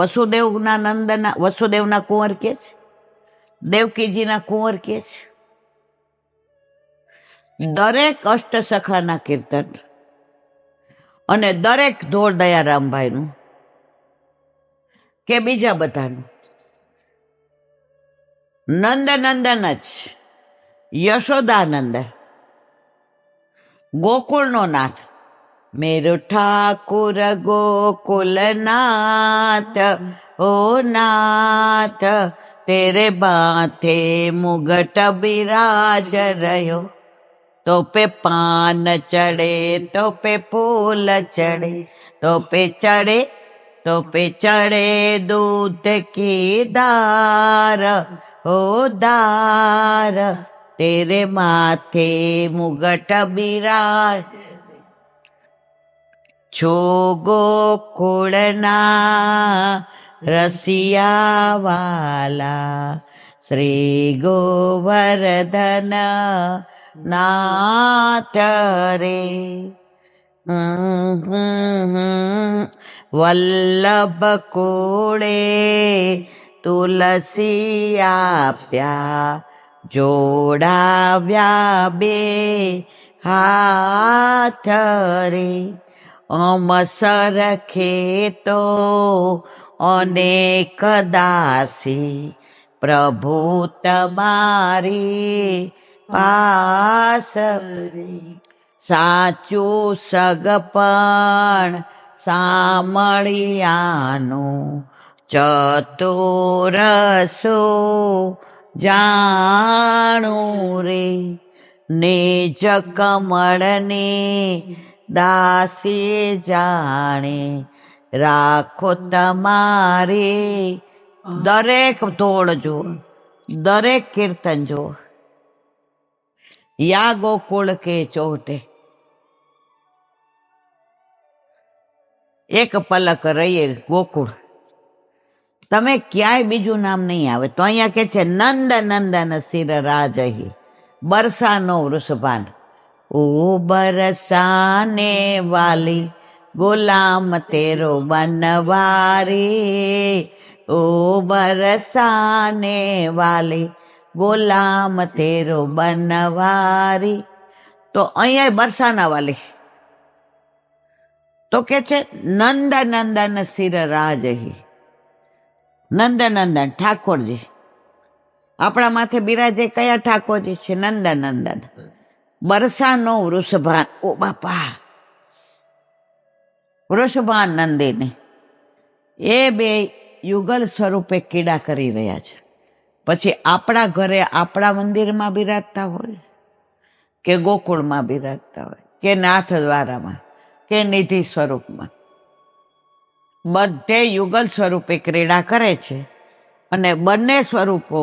વસુદેવના કુંવર કે છે, દેવકીજીના કુંવર કે છે. દરેક અષ્ટસખાના કીર્તન અને દરેક ધોળ દયારામભાઈનું કે બીજા બધાનું નંદ નંદન જ. યશોદાનંદ, ગોકુળનો નાથ. મેરો ઠાકુર ગોકુલનાથ, ઓ નાથ તેરે બાથે મુગટ બિરાજ રહ્યો. तो पे पान चढ़े, तो पे फूल चढ़े, तो पे चढ़े दूध की धार, ओ धार तेरे माथे मुगट बिराज. छो गोकुळना रसिया वाला, श्री गोवर्धन नाथ रे. વલ્લભ કુળે તુલસી આપ્યા, જોડાવ્યા બે હાથ રે. સરખે તો અનેક દાસી, પ્રભુ તમારી પાસ રે. સાચું સગપણ સામળિયાનું, ચતુરસો જાણું રે. નિજ કમળની દાસી જાણે, રાખો તમારી. દરેક ધોળ જો, દરેક કીર્તન જો. યા ગોકુળ કે ચોટે એક પલક રહીએ ગોકુળ. તમે ક્યાંય બીજું નામ નહીં આવે. તો અહીંયા કે છે નંદ નંદન સિર રાજહી, બરસાનો વૃષભાન. ઓ બરસાને વાલી ગુલામ તેરો બનવારી, ઓ બરસાને વાલી ગુલામ તેરો બનવારી. તો અહીંયા બરસાના વાલી તો કે છે નંદ નંદન સિર રાજહી. નંદનંદન ઠાકોરજી. આપણા માથે બિરાજે કયા ઠાકોરજી છે? નંદનંદન. બરસાનો વૃષભાન, ઓ બાપા, વૃષભાન નંદિની, એ બે યુગલ સ્વરૂપે કીડા કરી રહ્યા છે. પછી આપણા ઘરે આપણા મંદિરમાં બિરાજતા હોય, કે ગોકુળમાં બિરાજતા હોય, કે નાથ દ્વારામાં, કે નિધિ સ્વરૂપમાં, બધે યુગલ સ્વરૂપે ક્રીડા કરે છે. અને બંને સ્વરૂપો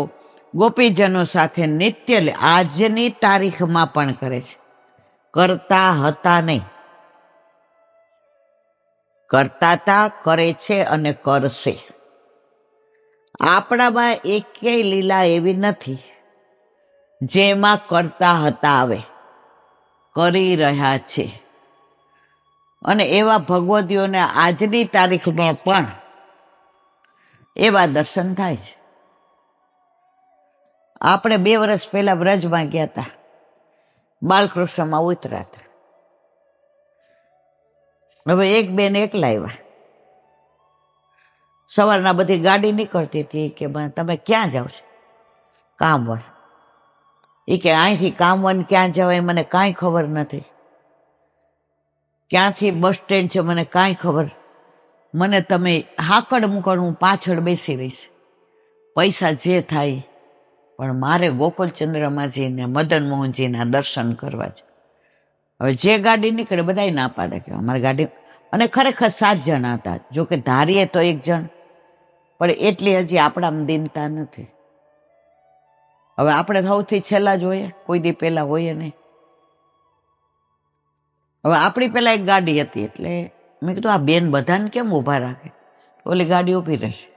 ગોપીજનો સાથે નિત્ય આજની તારીખમાં પણ કરે છે. કરતા હતા નહીં, કરતા હતા, કરે છે અને કરશે. આપણામાં એકેય લીલા એવી નથી જેમાં કરતા હતા આવે, કરી રહ્યા છે. અને એવા ભગવદીઓને આજની તારીખમાં પણ એવા દર્શન થાય છે. આપણે 2 વર્ષ પહેલા વ્રજમાં ગયા હતા, બાલકૃષ્ણમાં ઉતર્યા હતા. હવે એક બેન એકલા આવ્યા. સવારના બધી ગાડી નીકળતી હતી કે તમે ક્યાં જાઓ છો? કામવન. એ કે અહીંથી કામવન ક્યાં જવાય મને કાંઈ ખબર નથી, ક્યાંથી બસ સ્ટેન્ડ છે મને કાંઈ ખબર. મને તમે હાકડ મુકડ, હું પાછળ બેસી રહીશ, પૈસા જે થાય, પણ મારે ગોકુલચંદ્રમાજીને મદન મોહનજીના દર્શન કરવા છે. હવે જે ગાડી નીકળે બધાય ના પાડે કે અમારી ગાડી. અને ખરેખર 7 જણા હતા, જોકે ધારીએ તો 1 જણ, પણ એટલી હજી આપણામાં દીનતા નથી. હવે આપણે સૌથી છેલ્લા જ હોઈએ, કોઈ દી પહેલા હોઈએ નહીં. હવે આપણી પહેલા એક ગાડી હતી, એટલે મેં કીધું આ બેન બધાને કેમ ઊભા રાખે, ઓલી ગાડી ઊભી રહેશે.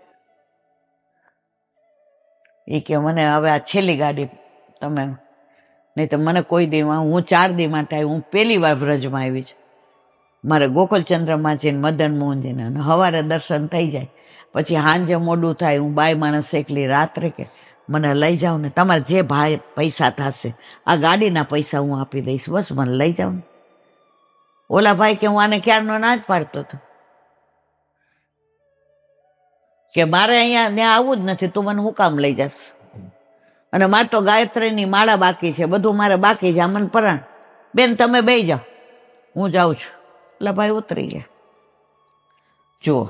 એ કે મને હવે આ છેલ્લી ગાડી તમે, નહીં તો મને કોઈ દી, હું 4 દી માટે આવી, હું પહેલી વાર વ્રજમાં આવી છું. મારે ગોકુલચંદ્રમાજી મદન મોહનજીને સવારે દર્શન થઈ જાય, પછી સાંજે મોડું થાય, હું બાય માણસ એકલી રાત્રે કે મને લઈ જાઓ ને, તમારે જે ભાઈ પૈસા થશે, આ ગાડીના પૈસા હું આપી દઈશ, બસ મને લઈ જાઓ ને. ઓલા ભાઈ કે હું આને ક્યારનો ના જ પાડતો હતો કે મારે અહીંયા ત્યાં આવવું જ નથી, તું મને હું કામ લઈ જશ? અને મારે તો ગાયત્રીની માળા બાકી છે, બધું મારે બાકી છે, આ મને પરાણ. બેન તમે બેસી જાઓ, હું જાઉં છું. એટલે ભાઈ ઉતરી ગયા. જુઓ,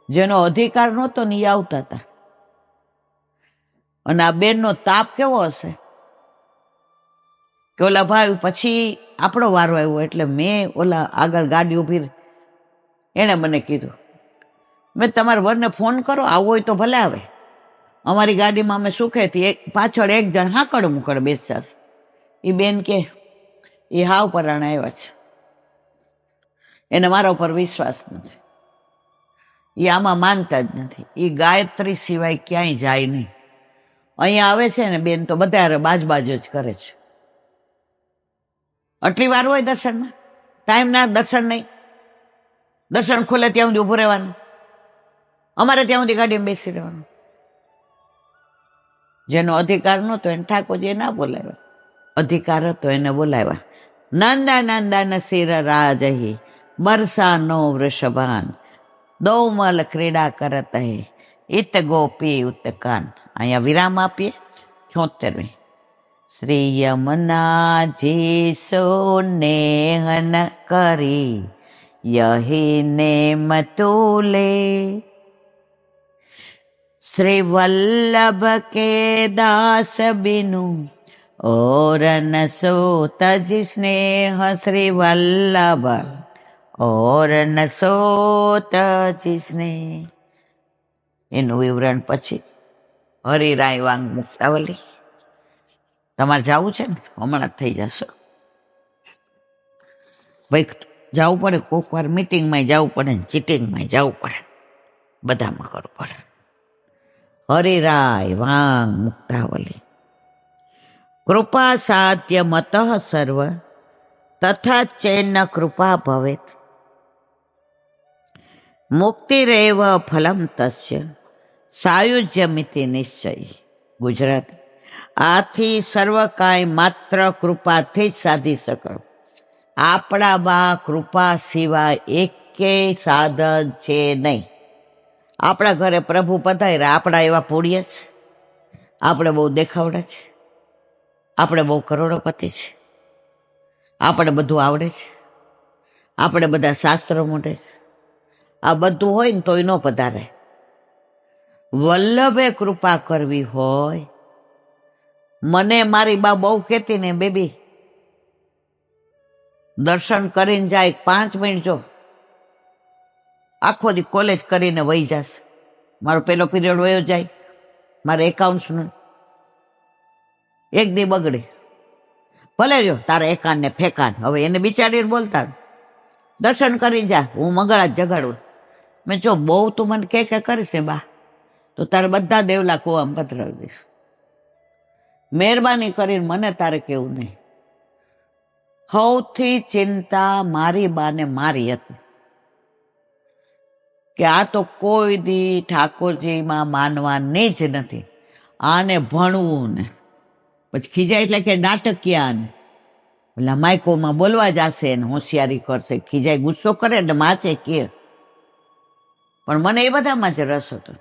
જેનો અધિકાર નહોતો ને એ આવતા હતા. અને આ બેનનો તાપ કેવો હશે કે ઓલા ભાઈ પછી આપણો વારો આવ્યો, એટલે મેં ઓલા આગળ ગાડી ઊભી, એણે મને કીધું, મેં તમારા વરને ફોન કરો, આવવો હોય તો ભલે આવે, અમારી ગાડીમાં અમે સુખેથી પાછળ 1 જણ હાકડ મુકડ બેસાશ. એ બેન કે એ હાવ પરાણે આવ્યા છે, એને મારા ઉપર વિશ્વાસ નથી, એ આમાં માનતા જ નથી, એ ગાયત્રી સિવાય ક્યાંય જાય નહીં. અહીંયા આવે છે ને બેન તો બધા બાજબાજ જ કરે છે. આટલી વાર હોય દર્શનમાં? ટાઈમ ના, દર્શન નહીં, દર્શન ખુલે ત્યાં સુધી ઊભું રહેવાનું, અમારે ત્યાં સુધી ગાડીમાં બેસી રહેવાનું. જેનો અધિકાર નહોતો એને ઠાકોરજીએ ના બોલાવ્યા, અધિકાર હતો એને બોલાવ્યા. નંદનંદન શિર રાજહી બરસાનો વૃષભાન, દૌમલ ક્રીડા કરત હે ઇત ગોપી ઉત્કાન. અહીંયા વિરામ આપીએ. 76મી. શ્રી યમુનાજી સોનેહન કરી યહી નેમ તુલે, શ્રી વલ્લભ કે દાસ બિનુ और न सो तज स्नेह श्री वल्लभ और न सो तज स्नेह. એનું વિવરણ પછી હરિરાય વાંગ મુક્તાવલી. તમારે જવું છે ને, હમણાં જ થઈ જશો ભાઈ. જવું પડે, કોઈક વાર મિટિંગમાં જવું પડે ને ચીટિંગમાં જવું પડે, બધામાં કરવું પડે. હરિરાય વાંગ મુક્તાવલી. કૃપા સાધ્ય મત સર્વ તથા ચૈન કૃપા ભવેત, મુક્તિરેવ ફલમ તસ્ય સાયુજ્યમિતિ નિશ્ચય. ગુજરાત. આથી સર્વ કાંઈ માત્ર કૃપાથી જ સાધી શકે. આપણામાં કૃપા સિવાય એકેય સાધન છે નહીં. આપણા ઘરે પ્રભુ પધાર્યા, આપણા એવા પુણ્ય છે? આપણે બહુ દેખાવડા છે? આપણે બહુ કરોડોપતિ છે? આપણે બધું આવડે છે? આપણે બધા શાસ્ત્રો મોઢે છે? આ બધું હોય ને તોય ન પધારે. વલ્લભે કૃપા કરવી હોય. મને મારી બા બહુ કહેતી ને, બેબી દર્શન કરીને જાય, 5 મિનિટ જો, આખો દી કોલેજ કરીને વહી જશે. મારો પેલો પીરિયડ વયો જાય, મારે એકાઉન્ટ્સનું એક દી બગડે, ભલે રહ્યો તારા એકાન ને ફેકાન. હવે એને બિચારીને બોલતા, દર્શન કરી જા, હું મંગળા જ જગાડું. મેં જો બહુ તું મને કે કરીશ ને બા, તો તારે બધા દેવલા કુવામાં પધરાવી દઈશ. મહેરબાની કરીને મને તારે કેવું નહીં. સૌથી ચિંતા મારી બાને મારી હતી કે આ તો કોઈ દી ઠાકોરજીમાં માનવાની જ નથી, આને ભણવું ને પછી ખીજાય એટલે કે નાટકિયા ને પેલા માઇકોમાં બોલવા જશે ને હોશિયારી કરશે, ખીજાય ગુસ્સો કરે એટલે માચે કે. પણ મને એ બધામાં જ રસ હતો.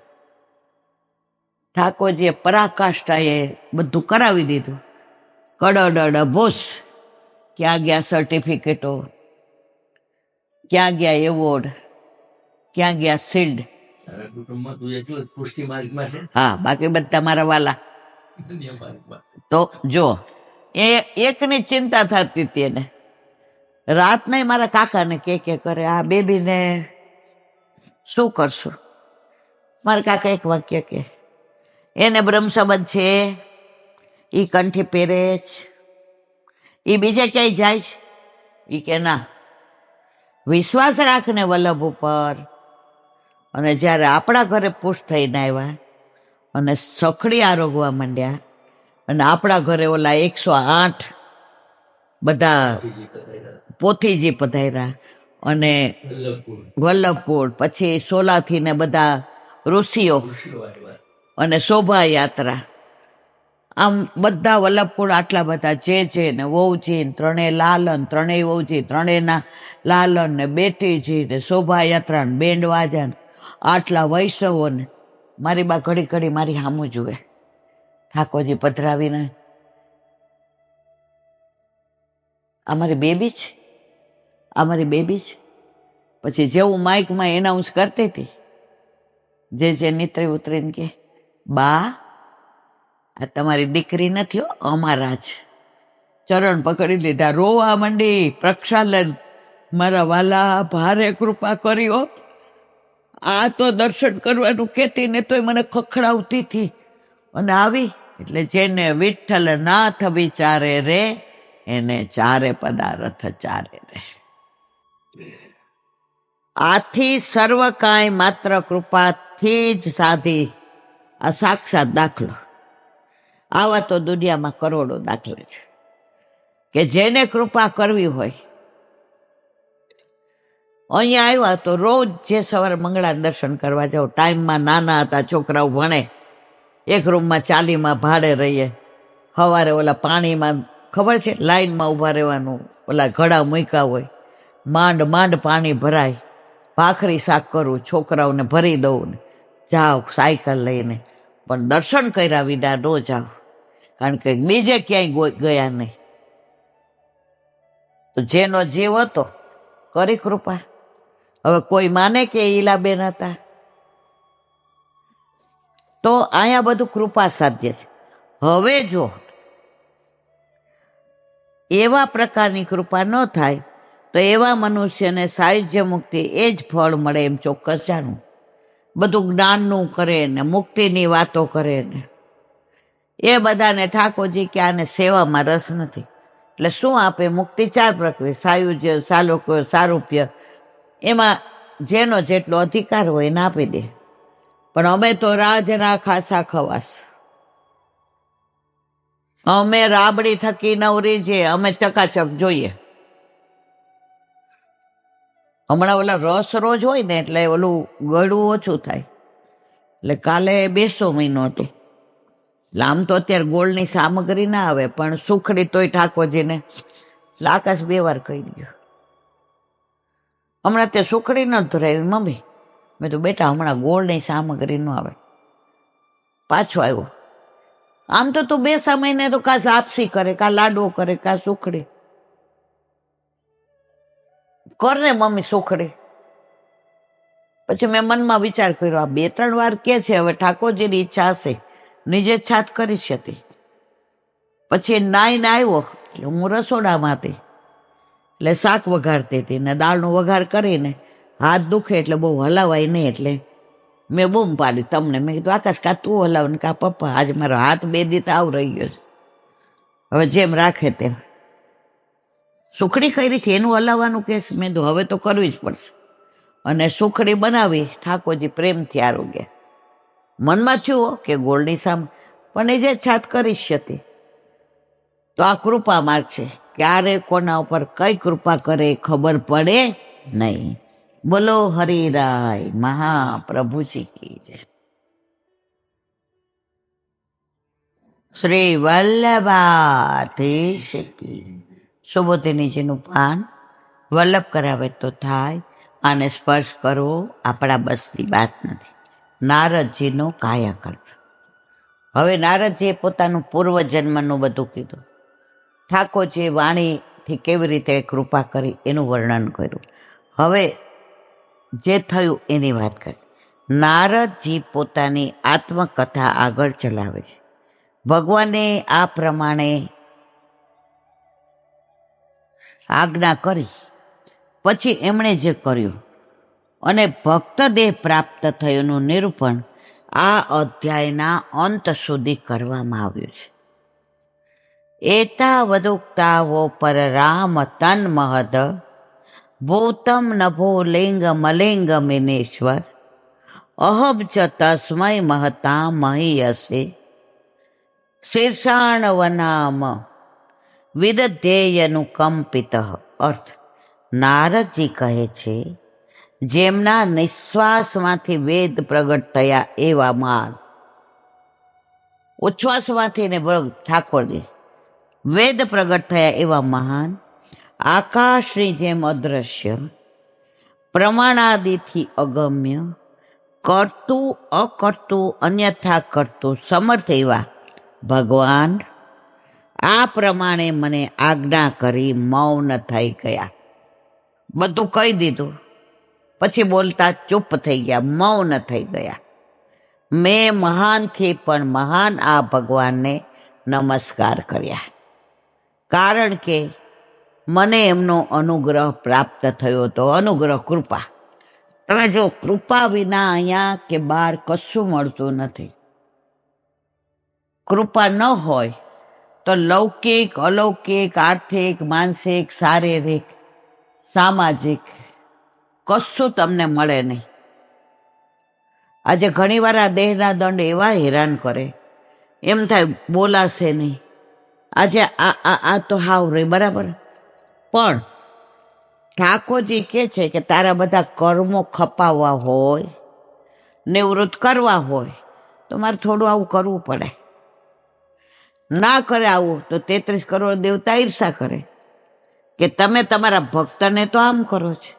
ઠાકોરજીએ પરાકાષ્ઠાએ બધું કરાવી દીધું. કડડ ભૂસ, ક્યાં ગયા સર્ટિફિકેટો, ક્યાં ગયા એવોર્ડ, ક્યાં ગયા શિલ્ડ. હા, બાકી બધા મારા વાલા. તો જો એ એકની ચિંતા થતી હતી એને. રાત નહીં મારા કાકાને કે કરે, આ બેબીને શું કરશું? મારા કાકા એક વાક્ય કે, એને બ્રહ્મ સંબંધ છે, એ કંઠી પહેરે છે, એ બીજે ક્યાંય જાય છે? એ કે ના, વિશ્વાસ રાખને વલ્લભ ઉપર. અને જ્યારે આપણા ઘરે પુષ્ટ થઈને આવ્યા અને સખડી આરોગવા માંડ્યા, અને આપણા ઘરે ઓલા 108 બધા પોથીજી પધાર્યા, અને વલ્લભપુર, પછી સોલાથી ને બધા ઋષિઓ, અને શોભાયાત્રા, આમ બધા વલ્લભપુર આટલા બધા જે ને વહુજી ને 3 લાલન, 3 વહુજી, 3ના લાલન ને બેટીજી ને શોભાયાત્રા ને બેન્ડ વાજા ને આટલા વૈષ્ણવો ને મારી બા ઘડી ઘડી મારી સામું જુએ. ઠાકોરજી પધરાવીને, અમારી બેબી છે, અમારી બેબી છે. પછી જેવું માઇકમાં એનાઉન્સ કરતી હતી, જે નીતરી ઉતરીને કે, બા આ તમારી દીકરી નથી, અમારા જ. ચરણ પકડી લીધા, રોવા માંડી. પ્રક્ષાલન, મારા વાલા ભારે કૃપા કર્યો, આ તો દર્શન કરવાનું કહેતી ને તોય મને ખખડાવતી હતી, અને આવી એટલે જેને વિઠ્ઠલ નાથ વિચારે રે, એને ચારે પદાર્થ ચારે રે. આથી સર્વ કાંઈ માત્ર કૃપાથી જ સાધી. આ સાક્ષાત દાખલો. આવા તો દુનિયામાં કરોડો દાખલા છે કે જેને કૃપા કરવી હોય. અહીંયા આવ્યા તો રોજ જે સવારે મંગળા દર્શન કરવા જાઓ, ટાઈમમાં નાના હતા છોકરાઓ ભણે, એક રૂમમાં 40માં ભાડે રહીએ. સવારે ઓલા પાણીમાં ખબર છે લાઈનમાં ઊભા રહેવાનું, ઓલા ઘડા મૂક્યા હોય, માંડ પાણી ભરાય, ભાખરી શાક કરું, છોકરાઓને ભરી દઉં ને જાઓ સાયકલ લઈને. પણ દર્શન કર્યા વિના ન જાઓ, કારણ કે બીજે ક્યાંય ગયા નહીં. તો જેનો જીવ હતો કરી કૃપા. હવે કોઈ માને કે ઈલાબેન હતા? તો અહીંયા બધું કૃપા સાધ્ય છે. હવે જો એવા પ્રકારની કૃપા ન થાય તો એવા મનુષ્યને સાયુજ્ય મુક્તિ એ જ ફળ મળે એમ ચોક્કસ જાણવું. બધું જ્ઞાનનું કરે ને મુક્તિની વાતો કરે ને એ બધાને ઠાકોરજી કે આને સેવામાં રસ નથી. એટલે શું આપે? મુક્તિ 4 પ્રકૃતિ, સાયુજ્ય, સાલોક્ય, સારૂપ્ય. એમાં જેનો જેટલો અધિકાર હોય એને આપી દે. પણ અમે તો રાજના ખાસા ખવાસ, અમે રાબડી થકી નવરી છે, અમે ચકાચક જોઈએ. હમણાં ઓલા રસ રોજ હોય ને એટલે ઓલું ગળું ઓછું થાય. એટલે કાલે 200 મહિનો હતો. એટલે આમ તો અત્યારે ગોળની સામગ્રી ના આવે, પણ સુખડી તોય ઠાકોરજીને. એટલે આકાશ 2 વાર કહી ગયો, હમણાં તે સુખડી ન ધરાવી મમ્મી, મેં તો બેટા હમણાં ગોળની સામગ્રી ન આવે. પાછો આવ્યો. આમ તો તું 2 મહિને તો કા લાપસી કરે, કા લાડવો કરે, કા સુખડી કર ને મમ્મી સુખડી. પછી મેં મનમાં વિચાર કર્યો, આ 2-3 વાર કે છે, હવે ઠાકોરજીની ઈચ્છા હશે, નીજે છાત કરી હતી. પછી નાઈને આવ્યો એટલે હું રસોડામાં હતી, એટલે શાક વઘારતી હતી ને દાળનો વઘાર કરીને હાથ દુખે એટલે બહુ હલાવાય નહીં, એટલે મેં બૂમ પાડી તમને. મેં કીધું આકાશ કા તું હલાવ ને કા પપ્પા, આજે મારો હાથ 2 દી આવ રહી ગયો છે, હવે જેમ રાખે તેમ. સુખડી કરી છે એનું હલાવવાનું કે છે. મેં કીધું હવે તો કરવી જ પડશે. અને સુખડી બનાવી, ઠાકોરજી પ્રેમથી આરોગ્ય. મનમાં થયું કે ગોળની સામે, પણ એ જે છાત કરી હતી. તો આ કૃપા માર્ગ છે, ક્યારે કોના ઉપર કઈ કૃપા કરે ખબર પડે નહીં. બોલો હરિરાય મહાપ્રભુજી કી જય. શ્રી વલ્લભાધીશ કી. સુબોધિનીજીનું પાન વલ્લભ કરાવે તો થાય, આને સ્પર્શ કરવો આપણા બસની વાત નથી. નારદજીનો કાયાકલ્પ. હવે નારદજીએ પોતાનું પૂર્વજન્મનું બધું કીધું. ઠાકોરજીએ વાણીથી કેવી રીતે કૃપા કરી એનું વર્ણન કર્યું. હવે જે થયું એની વાત કરી. નારદજી પોતાની આત્મકથા આગળ ચલાવે છે. ભગવાને આ પ્રમાણે આજ્ઞા કરી, પછી એમણે જે કર્યું અને ભક્ત દેહ પ્રાપ્ત થયોનું નિરૂપણ આ અધ્યાયના અંત સુધી કરવામાં આવ્યું છે. એતાવદુક્તાવો પર રામ તન મહદ ભૂતમ નભો લિંગ મલિંગ મિનેશ્વર અહબ ચ તસ્મય મહતા મહીયસે શીર્ષાણવનામ વિદધ્યેયનું કંપિત. અર્થ, નારદજી કહે છે, જેમના નિશ્વાસમાંથી વેદ પ્રગટ થયા એવા માન, ઉચ્છ્વાસમાંથી ને ઠાકોરજી વેદ પ્રગટ થયા એવા મહાન, આકાશની જેમ અદ્રશ્ય, પ્રમાણાદિથી અગમ્ય, કરતું અકર્તું અન્યથા કરતું સમર્થ એવા ભગવાન આ પ્રમાણે મને આજ્ઞા કરી મૌન થઈ ગયા. બધું કહી દીધું, પછી બોલતા ચૂપ થઈ ગયા, મૌન થઈ ગયા. મેં મહાનથી પણ મહાન આ ભગવાનને નમસ્કાર કર્યા, કારણ કે મને એમનો અનુગ્રહ પ્રાપ્ત થયો હતો. અનુગ્રહ, કૃપા. તમે જો, કૃપા વિના અહીંયા કે બહાર કશું મળતું નથી. કૃપા ન હોય તો લૌકિક, અલૌકિક, આર્થિક, માનસિક, શારીરિક, સામાજિક કશું તમને મળે નહીં. આજે ઘણીવાર આ દેહના દંડ એવા હેરાન કરે, એમ થાય બોલાશે નહીં. આજે આ તો હાવ રે બરાબર. પણ ઠાકોરજી કે છે કે તારા બધા કર્મો ખપાવવા હોય, નિવૃત્ત કરવા હોય તો મારે થોડું આવું કરવું પડે. ના કરે આવું તો 33 કરોડ દેવતા ઈર્ષા કરે કે તમે તમારા ભક્તને તો આમ કરો છો.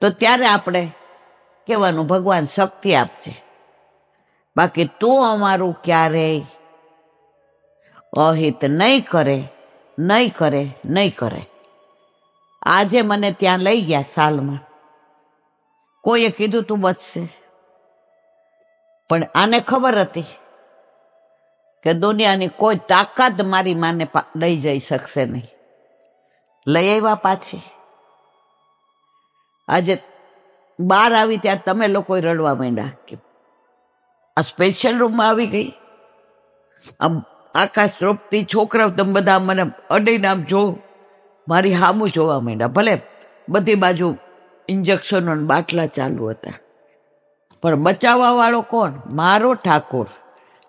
તો ત્યારે આપણે કહેવાનું, ભગવાન શક્તિ આપજે, બાકી તું અમારું ક્યારેય અહિત નહીં કરે, નહીં કરે, નહીં કરે. આજે મને ત્યાં લઈ ગયા સાલમાં, કોઈએ કીધું તું બચશે, પણ આને ખબર હતી કે દુનિયાની કોઈ તાકાત મારી માને લઈ જઈ શકશે નહીં. લઈ આવ્યા પાછી. આજે બહાર આવી ત્યારે તમે લોકો રડવા માંડ્યા કે આ સ્પેશિયલ રૂમમાં આવી ગઈ. આમ આકાશ રોપતી છોકરાઓ તમે બધા મને અડીને આમ જો, મારી હામું જોવા માંડ્યા. ભલે બધી બાજુ ઇન્જેક્શનો બાટલા ચાલુ હતા, પણ બચાવવા વાળો કોણ? મારો ઠાકોર,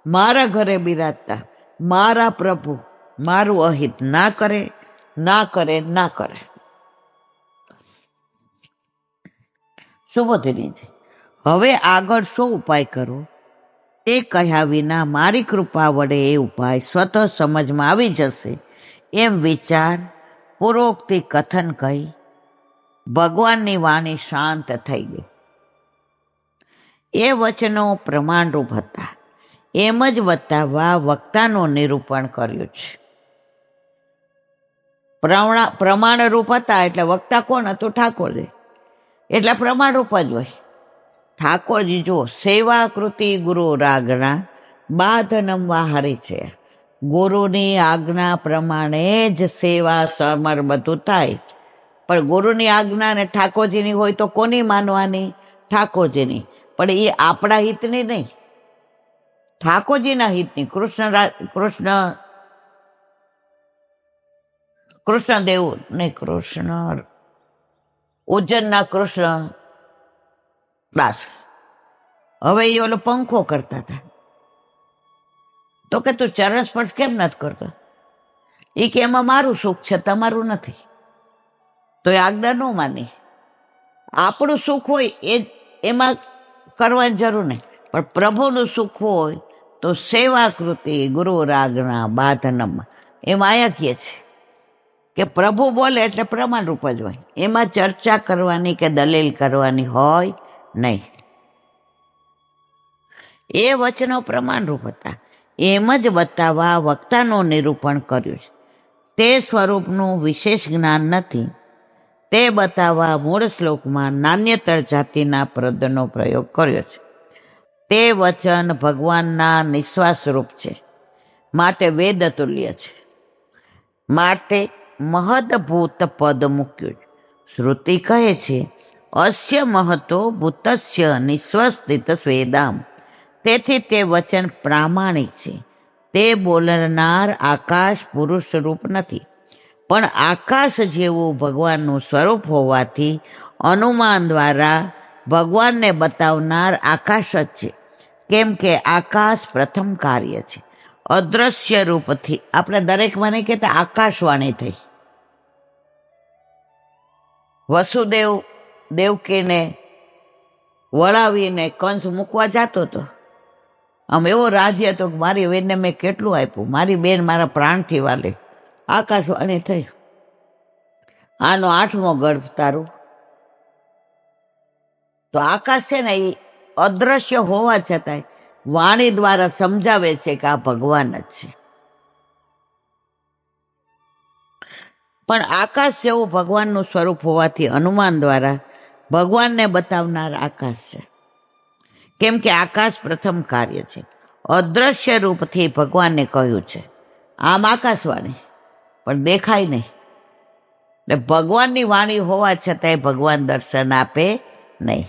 મારા ઘરે બિરાજતા મારા પ્રભુ મારું અહિત ના કરે, ના કરે, ના કરે. સુબોધિનીજી, હવે આગળ શું ઉપાય કરો તે કહ્યા વિના મારી કૃપા વડે એ ઉપાય સ્વતઃ સમજમાં આવી જશે એમ વિચાર પૂર્વોક્તિ કથન કહી ભગવાનની વાણી શાંત થઈ ગઈ. એ વચનો પ્રમાણરૂપ હતા એમ જ બતાવવા વક્તાનું નિરૂપણ કર્યું છે. પ્રમાણરૂપ હતા એટલે વક્તા કોણ હતું? ઠાકોરજી. એટલે પ્રમાણરૂપ જ હોય. ઠાકોરજી જો સેવાકૃતિ ગુરુ રાજ્ઞા બાધનમ વાહરી છે. ગુરુની આજ્ઞા પ્રમાણે જ સેવા સમર બધું થાય. પણ ગુરુની આજ્ઞા ને ઠાકોરજીની હોય તો કોની માનવાની? ઠાકોરજીની. પણ એ આપણા હિતની નહીં, ઠાકોરજીના હિતની. કૃષ્ણદેવ ને ઉજ્જૈનના કૃષ્ણ દાસ હવે એ ઓલો પંખો કરતા હતા તો કે તું ચરણ સ્પર્શ કેમ નથી કરતો? એ કે એમાં મારું સુખ છે, તમારું નથી. તો એ આજ્ઞા ન માની. આપણું સુખ હોય એમાં કરવાની જરૂર નહીં, પણ પ્રભુનું સુખ હોય તો સેવાકૃતિ ગુરુ રાજ્ઞા બાધનમ. એમાં આયા કહે છે કે પ્રભુ બોલે એટલે પ્રમાણરૂપ જ હોય, એમાં ચર્ચા કરવાની કે દલીલ કરવાની હોય નહીં. એ વચનો પ્રમાણરૂપ હતા એમ જ બતાવવા વક્તાનું નિરૂપણ કર્યું છે. તે સ્વરૂપનું વિશેષ જ્ઞાન નથી તે બતાવવા મૂળ શ્લોકમાં નાન્યતર જાતિના પદનો પ્રયોગ કર્યો છે. તે વચન ભગવાનના નિશ્વાસ રૂપ છે, માટે વેદ તુલ્ય છે, માટે મહદભૂત પદ મૂક્યું છે. શ્રુતિ કહે છે અસ્ય મહતો ભૂતસ્ય નિશ્વસ્તિત સ્વેદામ. તેથી તે વચન પ્રામાણિક છે. તે બોલનાર આકાશ પુરુષ રૂપ નથી, પણ આકાશ જેવું ભગવાનનું સ્વરૂપ હોવાથી અનુમાન દ્વારા ભગવાનને બતાવનાર આકાશ જ છે. કેમ કે આકાશ પ્રથમ કાર્ય છે. અદ્રશ્ય રૂપથી આપણે દરેકમાં નહીં કહેતા આકાશવાણી થઈ. વસુદેવ દેવકીને વળાવીને કંસ મૂકવા જતો હતો. આમ એવો રાજ્ય હતો કે મારી બેનને મેં કેટલું આપ્યું, મારી બેન મારા પ્રાણથી વાલે. આકાશવાણી થઈ, આનો 8મો ગર્ભ તારું. તો આકાશ છે ને એ અદ્રશ્ય હોવા છતાંય વાણી દ્વારા સમજાવે છે કે આ ભગવાન જ છે. પણ આકાશ જેવું ભગવાનનું સ્વરૂપ હોવાથી અનુમાન દ્વારા ભગવાનને બતાવનાર આકાશ છે. કેમ કે આકાશ પ્રથમ કાર્ય છે. અદ્રશ્ય રૂપથી ભગવાનને કહ્યું છે. આમ આકાશવાણી પણ દેખાય નહીં. એટલે ભગવાનની વાણી હોવા છતાંય ભગવાન દર્શન આપે નહીં.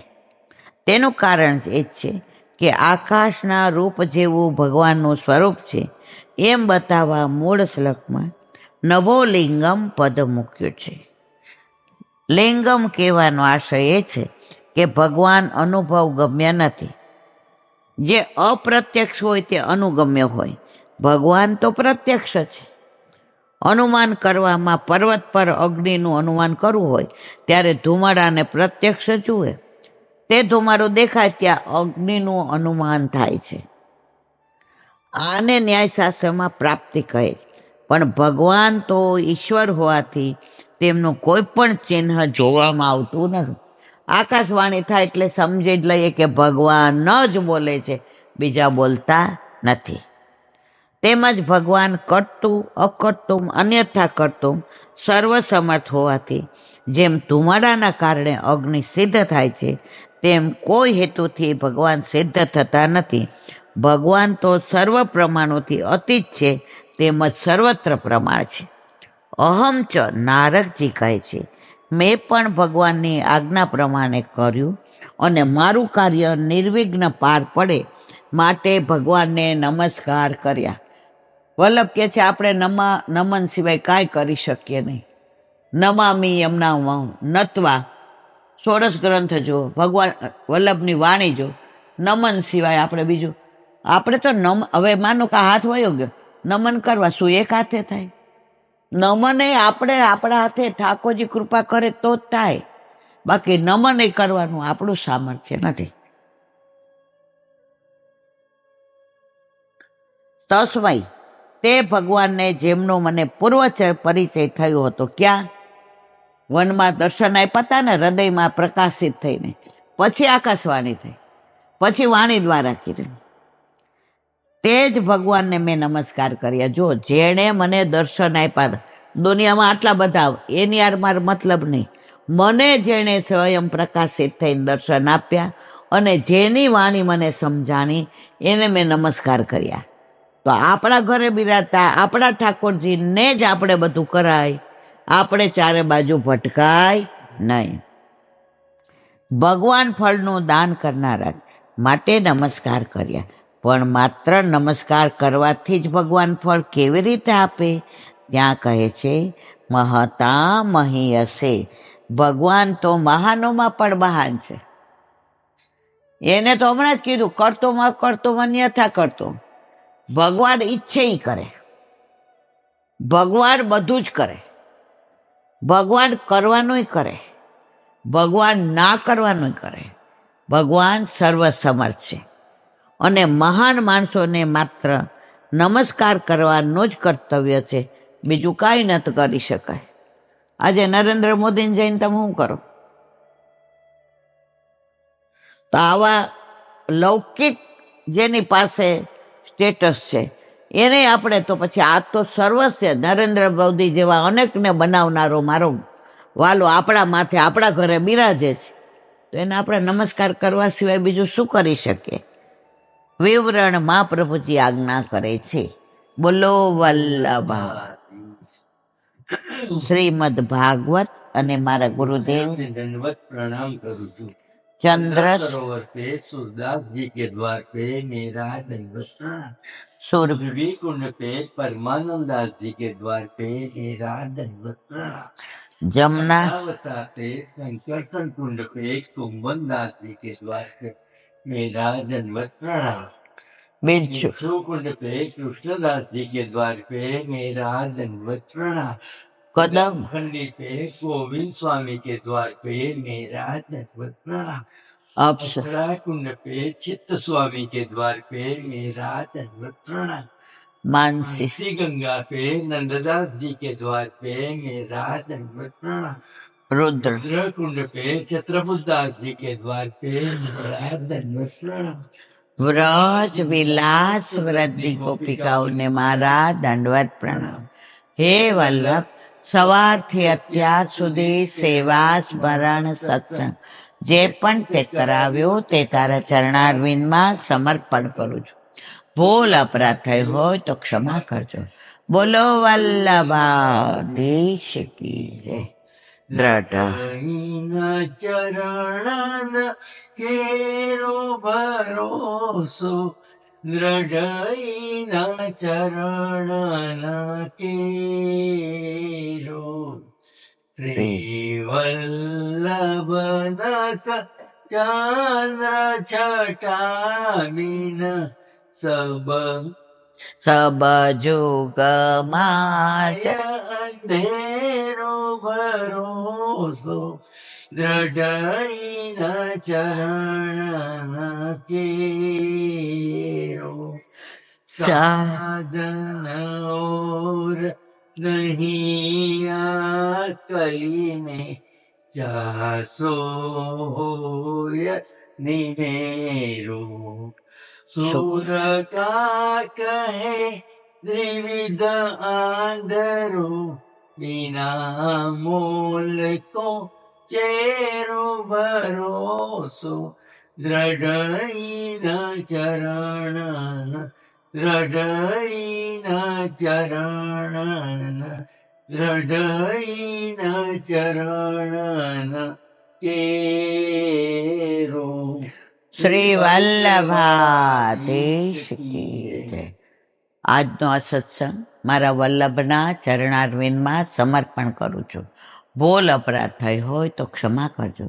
તેનું કારણ એ જ છે કે આકાશના રૂપ જેવું ભગવાનનું સ્વરૂપ છે એમ બતાવવા મૂળ શ્લોકમાં નવો લિંગમ પદ મૂક્યું છે. લિંગમ કહેવાનો આશય એ છે કે ભગવાન અનુભવ ગમ્ય નથી. જે અપ્રત્યક્ષ હોય તે અનુગમ્ય હોય, ભગવાન તો પ્રત્યક્ષ છે. અનુમાન કરવામાં પર્વત પર અગ્નિનું અનુમાન કરવું હોય ત્યારે ધુમાડાને પ્રત્યક્ષ જુએ, તે ધુમાડો દેખાય ત્યાં અગ્નિનું અનુમાન થાય છે. આને ન્યાયશાસ્ત્રમાં પ્રાપ્તિ કહે. પણ ભગવાન તો ઈશ્વર હોવાથી તેમનું કોઈ પણ ચિહ્ન જોવામાં આવતું નથી. આકાશવાણી થાય એટલે સમજી જ લઈએ કે ભગવાન જ બોલે છે, બીજા બોલતા નથી. તેમજ ભગવાન કર્તું અકર્તું અન્યથા કર્તું સર્વસમર્થ હોવાથી જેમ ધુમાડાના કારણે અગ્નિ સિદ્ધ થાય છે તેમ કોઈ હેતુથી ભગવાન સિદ્ધ થતા નથી. ભગવાન તો સર્વ પ્રમાણોથી અતીત છે, તેમજ સર્વત્ર પ્રમાણ છે. અહમ ચ નારદજી કહે છે મેં પણ ભગવાનની આજ્ઞા પ્રમાણે કર્યું અને મારું કાર્ય નિર્વિઘ્ન પાર પડે માટે ભગવાનને નમસ્કાર કર્યા. વલ્લભ કહે છે આપણે નમન સિવાય કાંઈ કરી શકીએ નહીં. નમામી યમના નત્વા ષોડશ ગ્રંથ જો, ભગવાન વલ્લભની વાણી જો, નમન સિવાય આપણે બીજું આપણે તો હવે માનો કે હાથ વયો ગયો, નમન કરવા શું એક હાથે થાય? નમન એ આપણે આપણા હાથે ઠાકોરજી કૃપા કરે તો જ થાય, બાકી નમન એ કરવાનું આપણું સામર્થ્ય નથી. તસ્મય તે ભગવાનને જેમનો મને પૂર્વ પરિચય થયો હતો, ક્યાં? વનમાં દર્શન આપ્યા હતા ને, હૃદયમાં પ્રકાશિત થઈને પછી આકાશવાણી થઈ. પછી વાણી દ્વારા કીધું. તે જ ભગવાનને મેં નમસ્કાર કર્યા. જો જેણે મને દર્શન આપ્યા, દુનિયામાં આટલા બધા, એની યાર મારો મતલબ નહીં, મને જેણે સ્વયં પ્રકાશિત થઈને દર્શન આપ્યા અને જેની વાણી મને સમજાણી, એને મેં નમસ્કાર કર્યા. તો આપણા ઘરે બિરાજતા આપણા ઠાકોરજીને જ આપણે બધું કરાય, આપણે ચારે બાજુ ભટકાય નહીં. ભગવાન ફળનું દાન કરનારા માટે નમસ્કાર કર્યા. પણ માત્ર નમસ્કાર કરવાથી જ ભગવાન ફળ કેવી રીતે આપે? ત્યાં કહે છે મહતા મહીયસે. ભગવાન તો મહાનોમાં પણ મહાન છે. એને તો હમણાં જ કીધું કરતો અન્યથા કરતો. ભગવાન ઈચ્છે ઈ કરે, ભગવાન બધું જ કરે, ભગવાન કરવાનું કરે, ભગવાન ના કરવાનું કરે. ભગવાન સર્વસમર્થ છે અને મહાન માણસોને માત્ર નમસ્કાર કરવાનું જ કર્તવ્ય છે, બીજું કાંઈ નથી કરી શકાય. આજે નરેન્દ્ર મોદીને જઈને તમે શું કરો? તો આવા લૌકિક જેની પાસે સ્ટેટસ છે એને આપણે તો પછી આ તો સર્વસ્વ. નરેન્દ્ર મોદી જેવા અનેકને બનાવનારો મારો વાલો આપણા માથે આપણા ઘરે બિરાજે છે, તો એને આપણે નમસ્કાર કરવા સિવાય બીજું શું કરી શકીએ? વિવરણમાં પ્રભુજી આજ્ઞા કરે છે. બોલો વલ્લભા. શ્રીમદ ભાગવત અને મારા ગુરુદેવ
दंडवत प्रणाम करूँ छू.
चंद्र
सरोवर पे सूरदास जी के द्वार पे मेरा दंडवत प्रणाम.
सूर्य
सुरभि कुंड पे परमानंद दास जी के द्वार पे मेरा दंडवत प्रणाम.
जमुना
कर्णावता पे संकर्षण कुंड पे कुंभन दास जी के द्वार पे मेरा दंडवत प्रणाम.
बिच्छू
कुंड पे कृष्णदास जी के द्वार पे मेरा दंडवत प्रणाम.
कदम
खंडी पे गोविंद स्वामी के द्वार पे मेरा दंडवत प्रणाम.
अप्सरा
अप्सरा कुंड पे चित्त स्वामी के द्वार पे मेरा दंडवत प्रणाम.
मानसी
मानसी गंगा पे नंददास जी के द्वार पे मेरा दंडवत प्रणाम.
रुद्र
रुद्र कुंड पे छत्रपुर दास जी के द्वार पे मेरा दंडवत प्रणाम.
વ્રજ વિલાસ વૃદ્ધિ ગોપિકાઓને મારા દંડવત પ્રણામ. હે વલ્લભ, સવારથી અત્યાર સુધી સેવા સ્મરણ સત્સંગ જે પણ તે કરાવ્યો તે તારા ચરણારવિંદમાં સમર્પણ કરું છું. ભૂલ અપરાધ થઈ હોય તો ક્ષમા કરજો. બોલો વલ્લભાધીશ કી જય. દ્રઢ
ચરણ કેરો ભરોસો. દ્રઢઈના ચરણ કેરો. શ્રી વલ્લભનાથ ચંદ્ર છટાવીન સબ
સબ જુગમાં
અંધેરો ભરોસો. દ્રઢઈના ચરણ કેરો. સાધન ઓર નહીં આ કલીને જાસો હોય નિમેરો. સુર કા કહે ત્રિવિધ આંધરો. बिना मोल को चेरो भरोसो. દ્રઢઈના ચરણ. દ્રઢઈના ચરણ. દ્રઢઈના ચરણ કેરો.
શ્રી વલ્લભાધીશ કી જય. આજનો આ સત્સંગ મારા વલ્લભના ચરણારવિંદમાં સમર્પણ કરું છું. ભૂલ અપરાધ થઈ હોય તો ક્ષમા કરજો.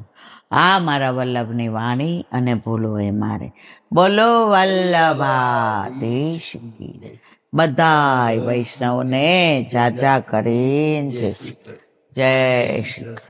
આ મારા વલ્લભની વાણી અને ભૂલો એ મારે. બોલો વલ્લભાધીશ કી જય. બધાય વૈષ્ણવને જાજા કરીને જય શ્રી